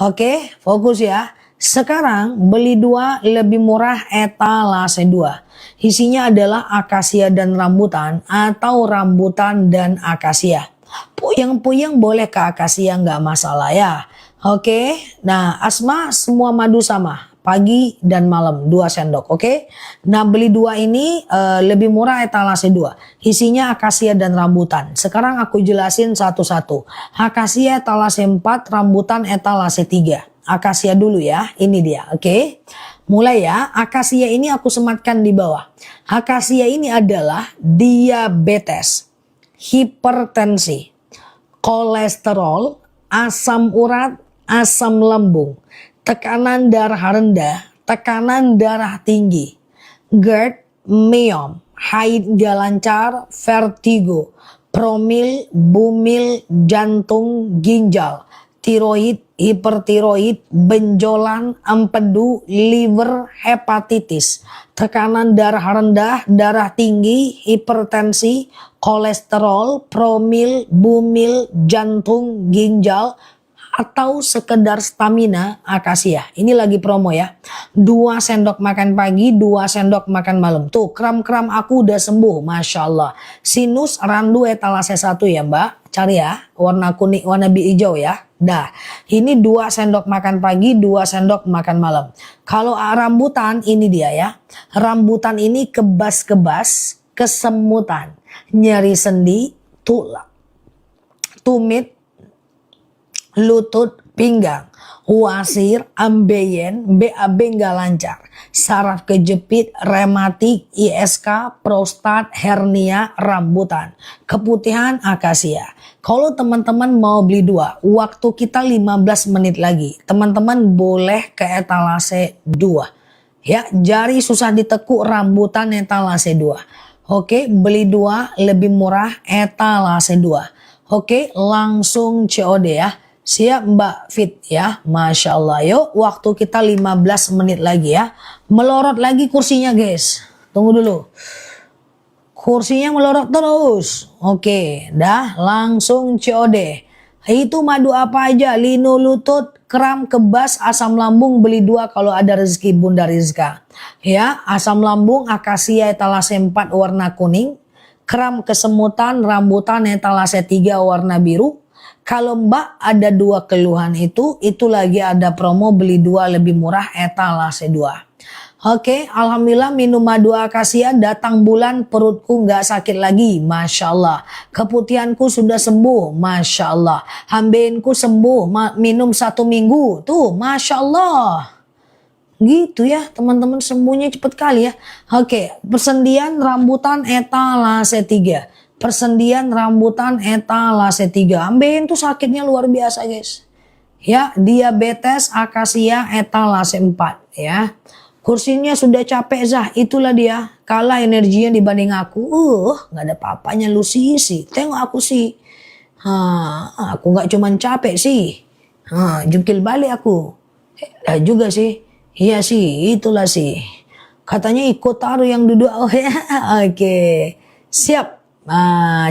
Oke, fokus ya. Sekarang beli 2 lebih murah etalase 2. Isinya adalah akasia dan rambutan atau rambutan dan akasia. Puyeng-puyeng boleh ke akasia, nggak masalah ya. Oke, nah asma semua madu sama. Pagi dan malam 2 sendok, oke. Nah beli 2 ini lebih murah etalase 2. Isinya akasia dan rambutan. Sekarang aku jelasin satu-satu. Akasia etalase 4, rambutan etalase 3. Akasia dulu ya, ini dia, oke. Mulai ya, akasia ini aku sematkan di bawah. Akasia ini adalah diabetes, hipertensi, kolesterol, asam urat, asam lambung, tekanan darah rendah, tekanan darah tinggi, GERD, myom, haid gak lancar, vertigo, promil, bumil, jantung, ginjal, tiroid, hipertiroid, benjolan, empedu, liver, hepatitis, tekanan darah rendah, darah tinggi, hipertensi, kolesterol, promil, bumil, jantung, ginjal, atau sekedar stamina akasia. Ini lagi promo ya. 2 sendok makan pagi, 2 sendok makan malam. Tuh kram-kram aku udah sembuh, Masya Allah. Sinus randu etalase 1 ya Mbak. Cari ya, warna kuning, warna hijau ya. Dah, ini 2 sendok makan pagi, 2 sendok makan malam. Kalau rambutan ini dia ya. Rambutan ini kebas-kebas, kesemutan, nyeri sendi, tulang, tumit, lutut, pinggang, wasir, ambeien, BAB nggak lancar, saraf kejepit, rematik, ISK, prostat, hernia, rambutan, keputihan, akasia. Kalau teman-teman mau beli 2, waktu kita 15 menit lagi. Teman-teman boleh ke etalase 2. Ya, jari susah ditekuk, rambutan etalase 2. Oke, beli 2 lebih murah etalase 2. Oke, langsung COD ya. Siap Mbak Fit ya, Masya Allah. Yuk, waktu kita 15 menit lagi ya. Melorot lagi kursinya guys. Tunggu dulu. Kursinya melorot terus. Oke, dah langsung COD. Itu madu apa aja? Lino lutut, kram, kebas, asam lambung, beli 2 kalau ada rezeki Bunda Rizka. Ya, asam lambung, akasia etalase 4 warna kuning. Kram kesemutan, rambutan etalase 3 warna biru. Kalau Mbak ada 2 keluhan itu lagi ada promo beli 2 lebih murah etalase 2. Oke, alhamdulillah minum madu akasia datang bulan perutku nggak sakit lagi, Masya Allah. Keputihanku sudah sembuh, Masya Allah. Hambeinku sembuh, minum 1 minggu, tuh Masya Allah. Gitu ya teman-teman, sembuhnya cepet kali ya. Oke, persendian rambutan etalase 3. Persendian rambutan etalase 3. Ambeien tuh sakitnya luar biasa guys. Ya, diabetes akasia etalase 4 ya. Kursinya sudah capek Zah, itulah dia. Kalah energinya dibanding aku. Nggak ada apa-apanya lu sih. Tengok aku sih. Aku nggak cuman capek sih. Jungkil balik aku. Juga sih. Iya sih, itulah sih. Katanya ikut taruh yang duduk. Oh ya, oke. Siap.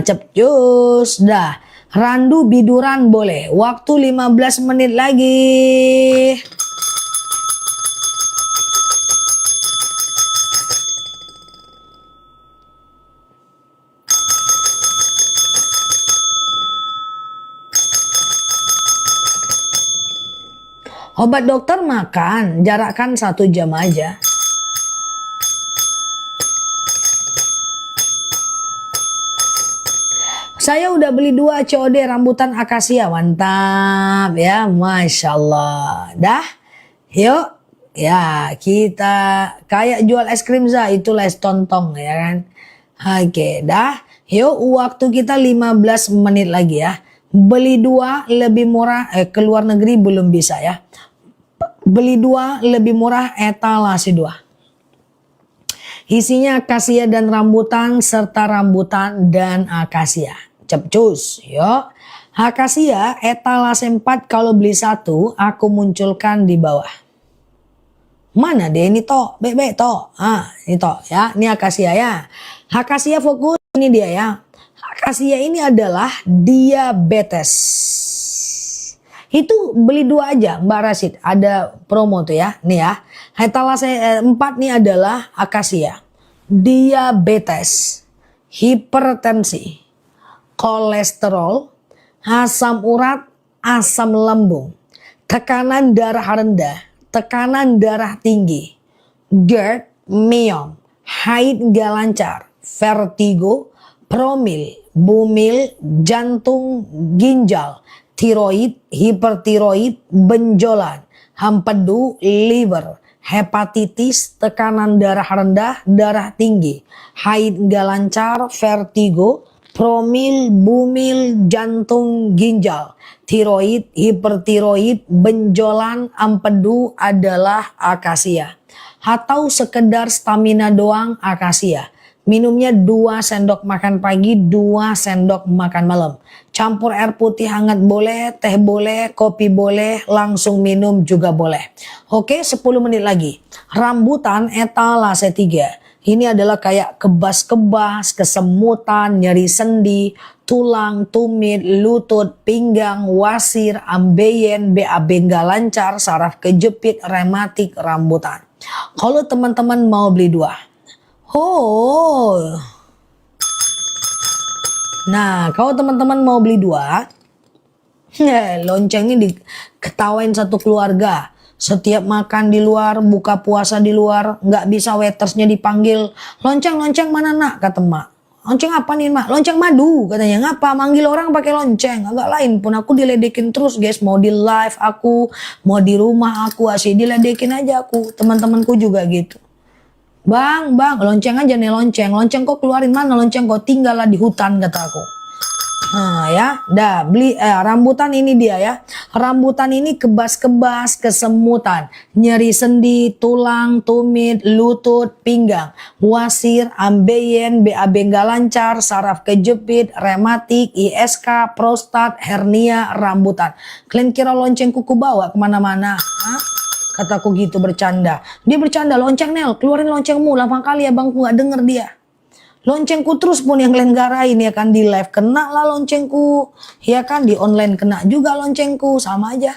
Cepjus dah. Randu biduran boleh. Waktu 15 menit lagi. Obat dokter makan, jarakkan 1 jam aja. Saya udah beli 2 COD rambutan akasia, mantap ya, Masya Allah. Dah, yuk ya kita kayak jual es krim Zah, itulah es tontong ya kan. Oke, dah, yuk waktu kita 15 menit lagi ya. Beli 2 lebih murah, keluar negeri belum bisa ya. Beli 2 lebih murah etalase 2. Isinya akasia dan rambutan serta rambutan dan akasia. Cepcus, yuk. Akasia etalase 4 kalau beli 1 aku munculkan di bawah. Mana deh ini toh, bebek toh. Ini toh ya, ini akasia ya. Akasia fokus, ini dia ya. Akasia ini adalah diabetes. Itu beli 2 aja Mbak Rasid, ada promo tuh ya. Nih ya, etalase 4 nih adalah akasia. Diabetes, hipertensi, kolesterol, asam urat, asam lambung, tekanan darah rendah, tekanan darah tinggi, GERD, myom, haid gak lancar, vertigo, promil, bumil, jantung, ginjal, tiroid, hipertiroid, benjolan, empedu, liver, hepatitis, tekanan darah rendah, darah tinggi, haid gak lancar, vertigo, promil, bumil, jantung, ginjal, tiroid, hipertiroid, benjolan, empedu adalah akasia. Atau sekedar stamina doang akasia. Minumnya 2 sendok makan pagi, 2 sendok makan malam. Campur air putih hangat boleh, teh boleh, kopi boleh, langsung minum juga boleh. Oke, 10 menit lagi. Rambutan etalase 3. Ini adalah kayak kebas-kebas, kesemutan, nyeri sendi, tulang, tumit, lutut, pinggang, wasir, ambeien, BAB nggak lancar, saraf kejepit, rematik, rambutan. Kalau teman-teman mau beli 2. Nah, kalau teman-teman mau beli 2, loncengnya diketawain satu keluarga. Setiap makan di luar, buka puasa di luar, nggak bisa waitersnya dipanggil. Lonceng, lonceng mana nak? Kata mak. Lonceng apa nih mak? Lonceng madu katanya. Ngapa manggil orang pakai lonceng? Agak lain pun aku diledekin terus guys. Mau di live aku, mau di rumah aku, asih diledekin aja aku. Teman-temanku juga gitu. Bang, lonceng aja nih lonceng. Lonceng kok keluarin mana lonceng kok? Tinggal lah di hutan kata aku. Nah ya, dah beli rambutan ini dia ya. Rambutan ini kebas-kebas, kesemutan, nyeri sendi, tulang, tumit, lutut, pinggang, wasir, ambeien, BAB nggak lancar, saraf kejepit, rematik, ISK, prostat, hernia, rambutan. Kalian kira lonceng kuku bawa kemana-mana? Hah? Kataku gitu bercanda. Dia bercanda, lonceng Nel, keluarin loncengmu. 8 kali abangku nggak denger dia. Loncengku terus pun yang kalian garain ya kan, di live kena lah loncengku, ya kan, di online kena juga loncengku, sama aja.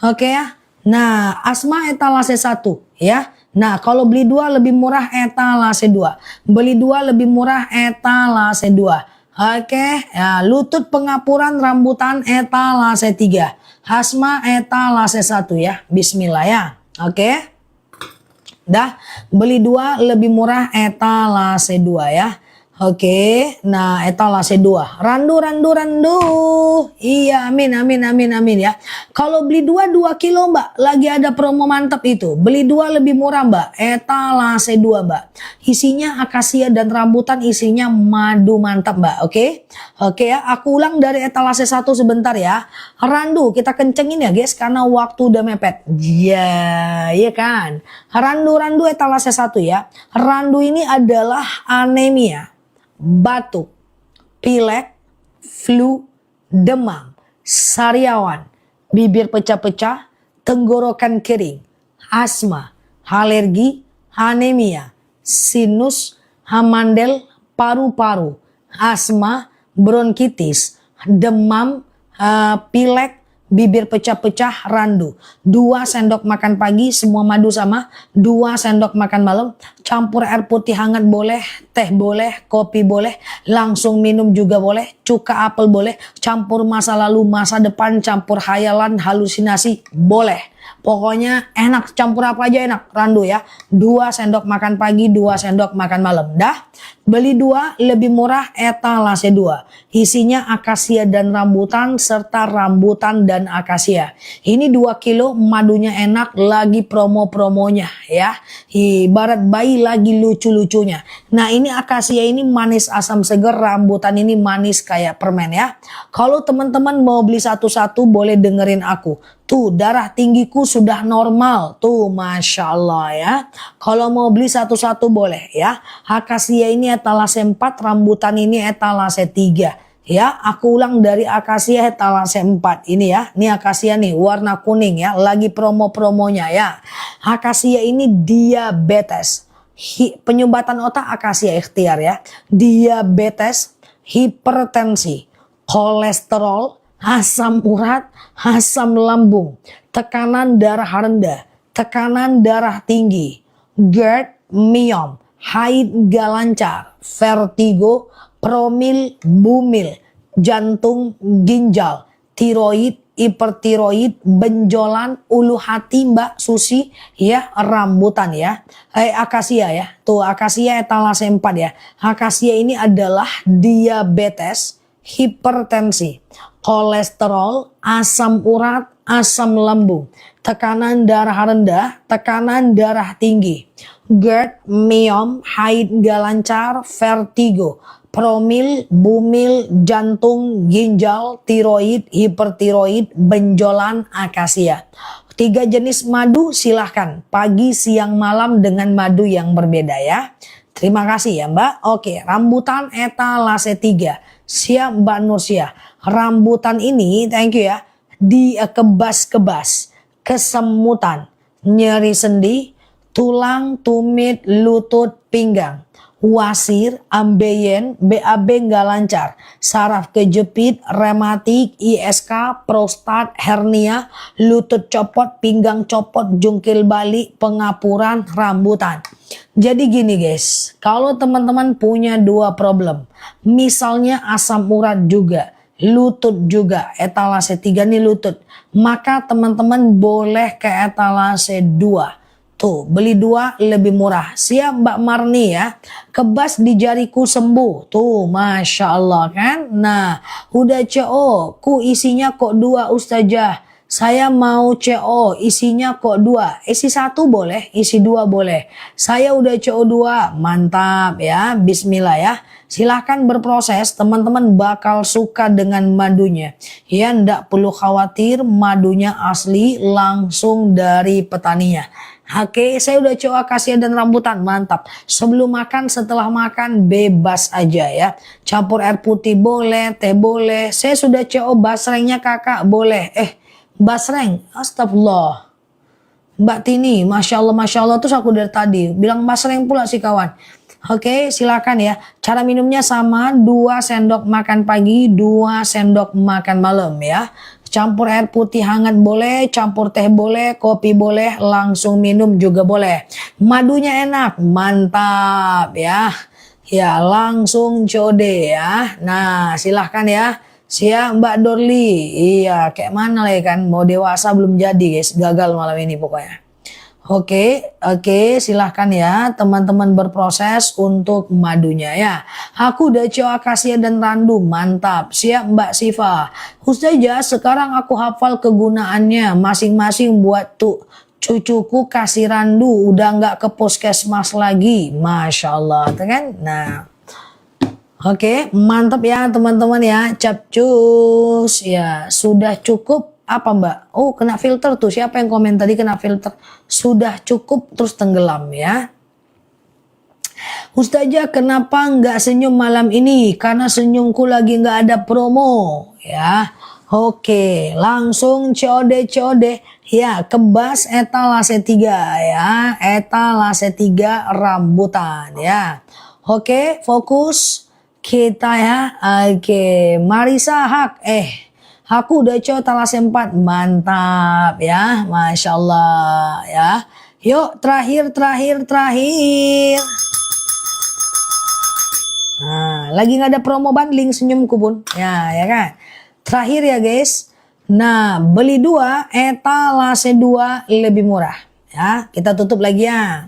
Oke ya. Nah, asma etalase 1 ya. Nah, kalau beli 2 lebih murah etalase 2. Beli 2 lebih murah etalase 2. Oke, ya, lutut pengapuran rambutan etalase 3. Asma etalase 1 ya. Bismillah ya. Oke. Dah, beli 2 lebih murah etalase 2 ya. Oke, nah etalase 2. Randu. Iya, amin ya. Kalau beli 2 kilo mbak, lagi ada promo mantap itu. Beli 2 lebih murah mbak, etalase 2 mbak. Isinya akasia dan rambutan, isinya madu mantap mbak, oke? Oke ya, aku ulang dari etalase 1 sebentar ya. Randu, kita kencengin ya guys, karena waktu udah mepet. Iya kan? Randu etalase 1 ya. Randu ini adalah anemia, batuk, pilek, flu, demam, sariawan, bibir pecah-pecah, tenggorokan kering, asma, alergi, anemia, sinus, hamandel, paru-paru, asma, bronkitis, demam, pilek, bibir pecah-pecah, randu. 2 sendok makan pagi, semua madu sama. 2 sendok makan malam, campur air putih hangat boleh, teh boleh, kopi boleh, langsung minum juga boleh, cuka apel boleh, campur masa lalu, masa depan, campur hayalan, halusinasi boleh. Pokoknya enak, campur apa aja enak, randu ya. 2 sendok makan pagi, 2 sendok makan malam. Dah, beli 2 lebih murah etalase 2. Isinya akasia dan rambutan serta rambutan dan akasia. Ini 2 kilo, madunya enak, lagi promo-promonya ya. Ibarat bayi lagi lucu-lucunya. Nah, ini akasia ini manis asam seger, rambutan ini manis kayak permen ya. Kalau teman-teman mau beli satu-satu boleh dengerin aku. Tuh, darah tinggiku sudah normal. Tuh, Masya Allah ya. Kalau mau beli satu-satu boleh ya. Akasia ini etalase 4, rambutan ini etalase 3. Ya, aku ulang dari akasia etalase 4. Ini ya, ini akasia nih, warna kuning ya. Lagi promo-promonya ya. Akasia ini diabetes. Penyumbatan otak akasia ikhtiar ya. Diabetes, hipertensi, kolesterol, asam urat, asam lambung, tekanan darah rendah, tekanan darah tinggi, GERD, myom, haid gak lancar, vertigo, promil, bumil, jantung, ginjal, tiroid, hipertiroid, benjolan, ulu hati Mbak Susi ya, rambutan ya. Akasia ya. Tuh, akasia etalase 4 ya. Akasia ini adalah diabetes, hipertensi, kolesterol, asam urat, asam lambung, tekanan darah rendah, tekanan darah tinggi, GERD, myom, haid gak lancar, vertigo, promil, bumil, jantung, ginjal, tiroid, hipertiroid, benjolan, akasia. 3 jenis madu silahkan, pagi, siang, malam dengan madu yang berbeda ya. Terima kasih ya Mbak. Oke, rambutan etalase 3. Siap Mbak Nursia. Rambutan ini, thank you ya, dikebas-kebas, kesemutan, nyeri sendi, tulang, tumit, lutut, pinggang, wasir, ambeien, BAB nggak lancar, saraf kejepit, rematik, ISK, prostat, hernia, lutut copot, pinggang copot, jungkir balik, pengapuran, rambutan. Jadi gini guys, kalau teman-teman punya 2 problem, misalnya asam urat juga, lutut juga. Etalase 3 nih lutut. Maka teman-teman boleh ke etalase 2. Tuh, beli 2 lebih murah. Siap Mbak Marni ya. Kebas di jariku sembuh. Tuh, Masya Allah kan. Nah, udah CO. Ku isinya kok 2 Ustazah. Saya mau CO. Isinya kok 2. Isi 1 boleh. Isi 2 boleh. Saya udah CO 2. Mantap ya. Bismillah ya. Silahkan berproses, teman-teman bakal suka dengan madunya. Ya, ndak perlu khawatir, madunya asli langsung dari petaninya. Oke, saya udah coba akasia dan rambutan, mantap. Sebelum makan, setelah makan, bebas aja ya. Campur air putih boleh, teh boleh. Saya sudah coba basrengnya kakak, boleh. Basreng, astagfirullah. Mbak Tini, Masya Allah, terus aku dari tadi bilang basreng pula sih kawan. Oke, silakan ya. Cara minumnya sama, 2 sendok makan pagi, 2 sendok makan malam ya. Campur air putih hangat boleh, campur teh boleh, kopi boleh, langsung minum juga boleh. Madunya enak, mantap ya. Ya, langsung code ya. Nah, silahkan ya. Siap Mbak Dorli. Iya, kayak mana lah kan, mau dewasa belum jadi guys, gagal malam ini pokoknya. Oke, silahkan ya teman-teman berproses untuk madunya ya. Aku udah coba akasia dan randu, mantap. Siap Mbak Siva. Ustazah, sekarang aku hafal kegunaannya masing-masing buat tuh cucuku kasih randu, udah nggak ke puskesmas lagi. Masya Allah, kan? Nah, oke, mantap ya teman-teman ya. Capcus ya, sudah cukup. Apa Mbak? Oh, kena filter tuh. Siapa yang komen tadi kena filter? Sudah cukup terus tenggelam ya. Ustazah, kenapa nggak senyum malam ini? Karena senyumku lagi nggak ada promo ya. Oke, langsung COD ya. Kebas etalase 3 ya. Etalase 3 rambutan ya. Oke, fokus kita ya. Oke, Marisa Hak. Aku udah coba talase 4. Mantap ya. Masya Allah ya. Yuk terakhir. Nah, lagi nggak ada promo bundling senyumku pun. Ya kan. Terakhir ya guys. Nah, beli 2 etalase 2 lebih murah. Ya, kita tutup lagi ya.